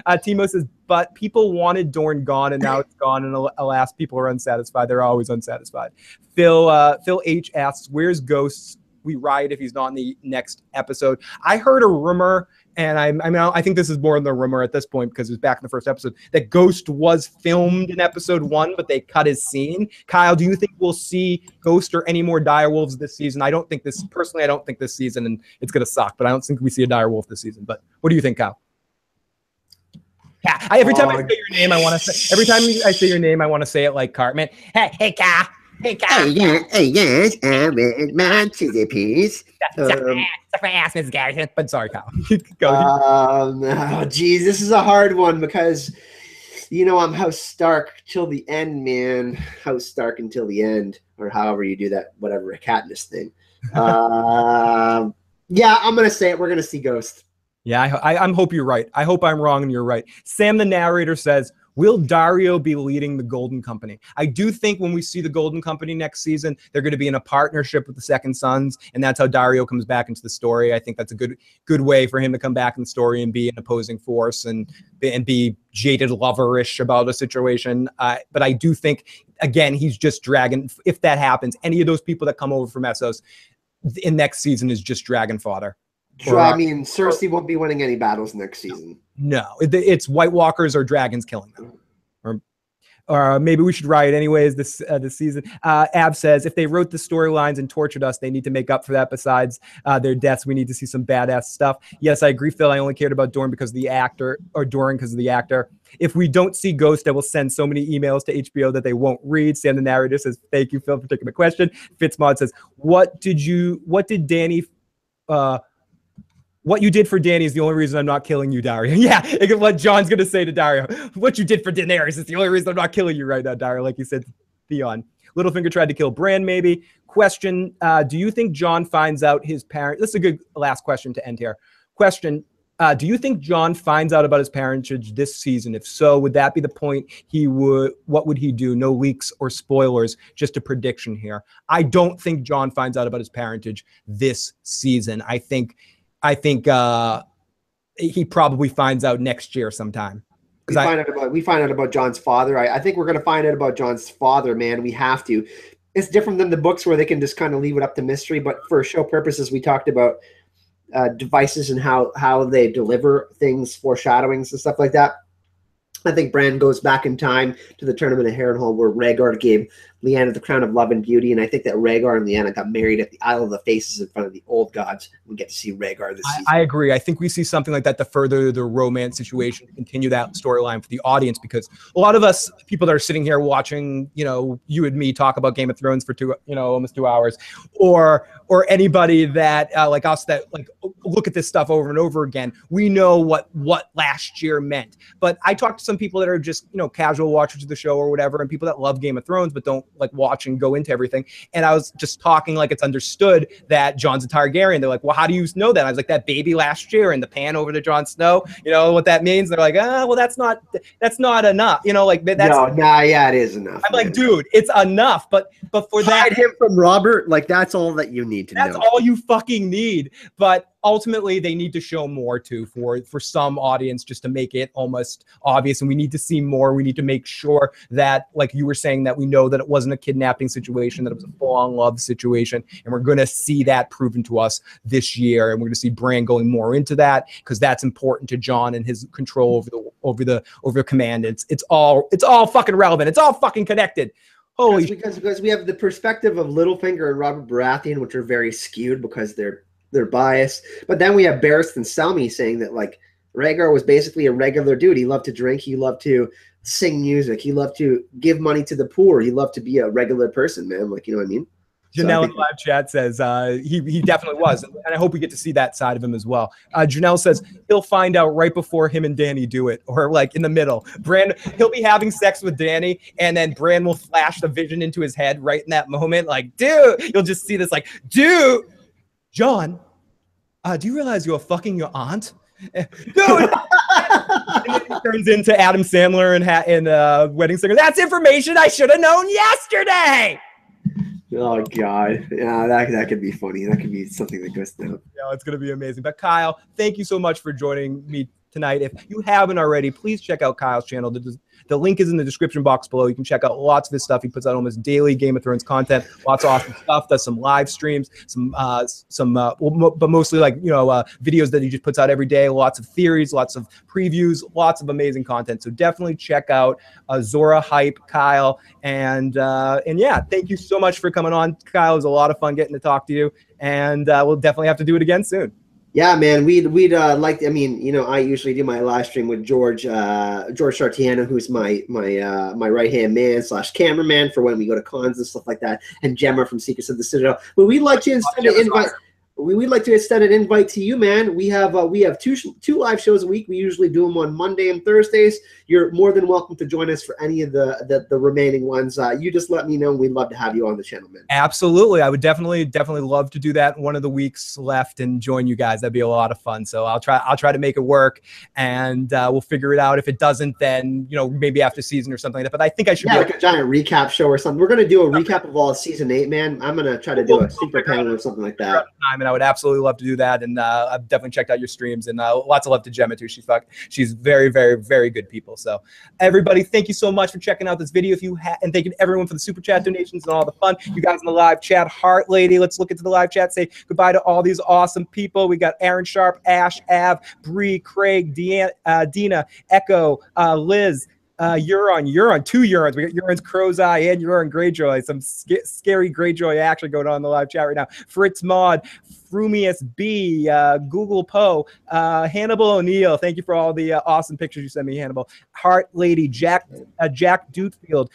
Timo says, but people wanted Dorne gone, and now it's gone, and alas, people are unsatisfied. They're always unsatisfied. Phil H. asks, where's Ghosts? We riot if he's not in the next episode. I heard a rumor, and I think this is more than a rumor at this point because it was back in the first episode, that Ghost was filmed in episode 1, but they cut his scene. Kyle, do you think we'll see Ghost or any more direwolves this season? I don't think this season, and it's going to suck, but I don't think we see a direwolf this season. But what do you think, Kyle? Every time I say your name, I want to say it like Cartman. Hey, Kyle. Hey, yes, my cheesy piece. For ass, Mrs. Garrison. But sorry, Kyle. Go. Oh, geez, this is a hard one because, I'm House Stark till the end, man. House Stark until the end, or however you do that, whatever, Katniss thing. Yeah, I'm gonna say it. We're gonna see Ghost. Yeah, I hope you're right. I hope I'm wrong and you're right. Sam, the narrator, says, will Daario be leading the Golden Company? I do think when we see the Golden Company next season, they're going to be in a partnership with the Second Sons, and that's how Daario comes back into the story. I think that's a good way for him to come back in the story and be an opposing force and be jaded loverish about a situation. But I do think, again, he's just dragon. If that happens, any of those people that come over from Essos in next season is just dragon fodder. I mean, Cersei won't be winning any battles next season. No, it's White Walkers or dragons killing them. Or maybe we should riot anyways this season. Ab says, if they wrote the storylines and tortured us, they need to make up for that. Besides their deaths, we need to see some badass stuff. Yes, I agree, Phil. I only cared about Dorne because of the actor, or Doran because of the actor. If we don't see Ghost, I will send so many emails to HBO that they won't read. Sam the narrator says, thank you, Phil, for taking the question. Fitzmod says, what did Danny... what you did for Dany is the only reason I'm not killing you, Daario. Yeah, what John's going to say to Daario. What you did for Daenerys is the only reason I'm not killing you right now, Daario, like you said, Theon. Littlefinger tried to kill Bran, maybe. Question, do you think Jon finds out his parent... This is a good last question to end here. Question, do you think Jon finds out about his parentage this season? If so, would that be the point what would he do? No leaks or spoilers, just a prediction here. I don't think Jon finds out about his parentage this season. I think he probably finds out next year sometime. We find out about Jon's father. I think we're going to find out about Jon's father, man. We have to. It's different than the books where they can just kind of leave it up to mystery. But for show purposes, we talked about devices and how they deliver things, foreshadowings and stuff like that. I think Bran goes back in time to the tournament of Harrenhal where Rhaegar gave Lyanna the crown of love and beauty, and I think that Rhaegar and Lyanna got married at the Isle of the Faces in front of the old gods. We get to see Rhaegar this season. I agree. I think we see something like that to further the romance situation, to continue that storyline for the audience, because a lot of us people that are sitting here watching, you and me talk about Game of Thrones for almost 2 hours, or anybody that like us that like look at this stuff over and over again, we know what last year meant. But I talked to some people that are just casual watchers of the show or whatever, and people that love Game of Thrones but don't like watch and go into everything. And I was just talking like it's understood that Jon's a Targaryen. They're like, well, how do you know that? I was like, that baby last year in the pan over to Jon Snow, what that means? They're like, well, that's not enough. Yeah, it is enough. I'm like, dude, it's enough. But for hide him from Robert, like that's all that you need to know. That's all you fucking need. But ultimately, they need to show more too for some audience, just to make it almost obvious. And we need to see more. We need to make sure that, like you were saying, that we know that it wasn't a kidnapping situation, that it was a full-on love situation. And we're going to see that proven to us this year. And we're going to see Bran going more into that, because that's important to Jon and his control over the command. It's all fucking relevant. It's all fucking connected. Holy because we have the perspective of Littlefinger and Robert Baratheon, which are very skewed because they're biased. But then we have Barristan Selmy saying that like Rhaegar was basically a regular dude. He loved to drink. He loved to sing music. He loved to give money to the poor. He loved to be a regular person, man. Like, you know what I mean? Janelle in the live chat says he definitely was, and I hope we get to see that side of him as well. Janelle says he'll find out right before him and Dany do it, or like in the middle. He'll be having sex with Dany, and then Bran will flash the vision into his head right in that moment. Like, dude, you'll just see this like, dude, Jon, do you realize you're fucking your aunt? Dude! And then he turns into Adam Sandler and Wedding Singer. That's information I should have known yesterday! Oh God, yeah, that could be funny. That could be something that goes down. Yeah, it's gonna be amazing. But Kyle, thank you so much for joining me tonight. If you haven't already, please check out Kyle's channel. The link is in the description box below. You can check out lots of his stuff. He puts out almost daily Game of Thrones content, lots of awesome stuff. Does some live streams, but mostly like videos that he just puts out every day. Lots of theories, lots of previews, lots of amazing content. So definitely check out Azor Ahype, Kyle, and yeah, thank you so much for coming on, Kyle. It was a lot of fun getting to talk to you, and we'll definitely have to do it again soon. Yeah, man, we'd like. I mean, I usually do my live stream with George Sartiano, who's my right hand man / cameraman for when we go to cons and stuff like that, and Gemma from Secrets of the Citadel. But we'd like to invite. we'd like to extend an invite to you, man. We have two live shows a week. We usually do them on Monday and Thursdays. You're more than welcome to join us for any of the remaining ones. You just let me know. We'd love to have you on the channel, man. Absolutely. I would definitely love to do that one of the weeks left and join you guys. That'd be a lot of fun. So I'll try to make it work, and we'll figure it out. If it doesn't, then, you know, maybe after season or something like that. But I think I should like a giant recap show or something. We're going to do a recap of all of season 8, man. I'm going to try to do a super panel or something like that. And I would absolutely love to do that. And I've definitely checked out your streams, and lots of love to Gemma too. She's very, very, very good people. So everybody, thank you so much for checking out this video. And thank you to everyone for the super chat donations and all the fun. You guys in the live chat, Heart Lady, let's look into the live chat. Say goodbye to all these awesome people. We got Aaron Sharp, Ash, Av, Bree, Craig, Dina, Echo, Liz, Euron, 2 Eurons. We got Euron's Crow's Eye and Euron Greyjoy. Some scary Greyjoy action going on in the live chat right now. Fritz Mod, Frumius B, Google Poe, Hannibal O'Neill. Thank you for all the awesome pictures you sent me, Hannibal. Heart Lady, Jack Dutefield,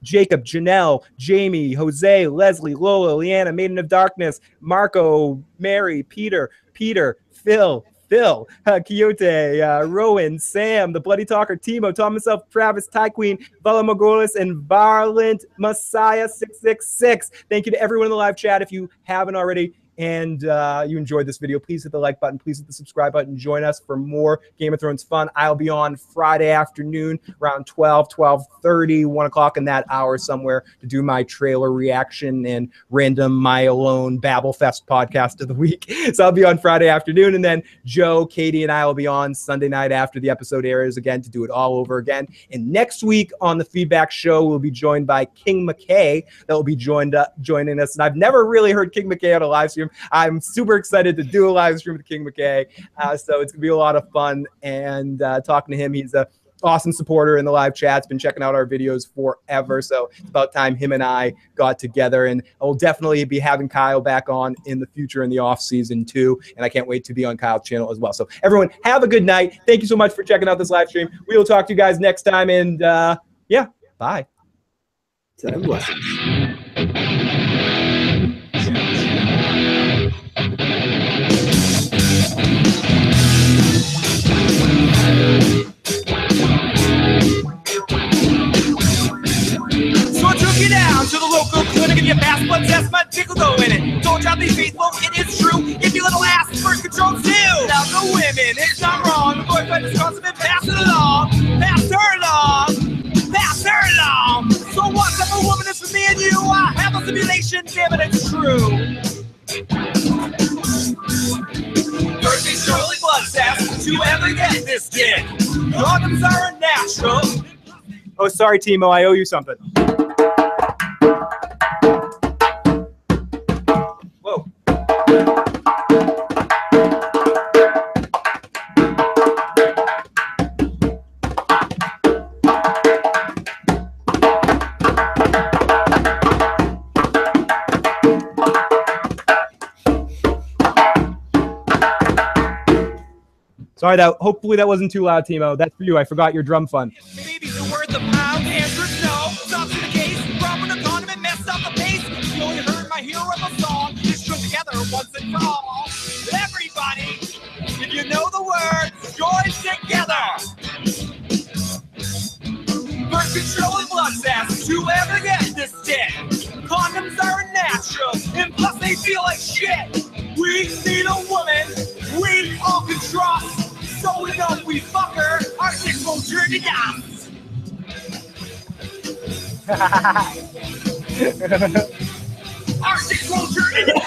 Jacob, Janelle, Jamie, Jose, Leslie, Lola, Leanna, Maiden of Darkness, Marco, Mary, Peter, Phil, Quixote, Rowan, Sam, the Bloody Talker, Timo, Tom himself, Travis, Ty Queen, Vala Mogolis, and Varlant Messiah 666. Thank you to everyone in the live chat. If you haven't already and you enjoyed this video, please hit the like button. Please hit the subscribe button. Join us for more Game of Thrones fun. I'll be on Friday afternoon around 12:30, 1 o'clock in that hour somewhere to do my trailer reaction and random my alone Babble Fest podcast of the week. So I'll be on Friday afternoon, and then Joe, Katie, and I will be on Sunday night after the episode airs again to do it all over again. And next week on the Feedback Show, we'll be joined by King McKay. That will be joining us. And I've never really heard King McKay on a live stream. I'm super excited to do a live stream with King McKay. So it's going to be a lot of fun. And talking to him, he's an awesome supporter in the live chat. He's been checking out our videos forever. So it's about time him and I got together. And I will definitely be having Kyle back on in the future in the off season too. And I can't wait to be on Kyle's channel as well. So everyone, have a good night. Thank you so much for checking out this live stream. We will talk to you guys next time. And yeah, bye. Seven blessings. So I took you down to the local clinic and your fast blood test my tickle go in it. Told you I'd be faithful, it is true. If you little ass birth control too. Now the women, it's not wrong. The boyfriend is constant, pass it along. Pass her along. Pass her along. So what's up, a woman is for me and you? I have a simulation, damn it, it's true. Thirsty, surely blood test to ever get this dick. Condoms are a natural. Oh, sorry, Timo. I owe you something. Whoa. Sorry, hopefully that wasn't too loud, Timo. That's for you. I forgot your drum fun. Babies are worth a pound. Answers no. Stops in the case. Dropping a condom and messed up the pace. You only heard my hero of a song. It's strung together once and for all. Everybody, if you know the words, join together. Birth control and blood test to ever get this dick. Condoms are a natural, and plus they feel like shit. We need a woman we all can trust. So we know if we fuck her, our dicks won't turn to dust. Our dicks won't turn to dust.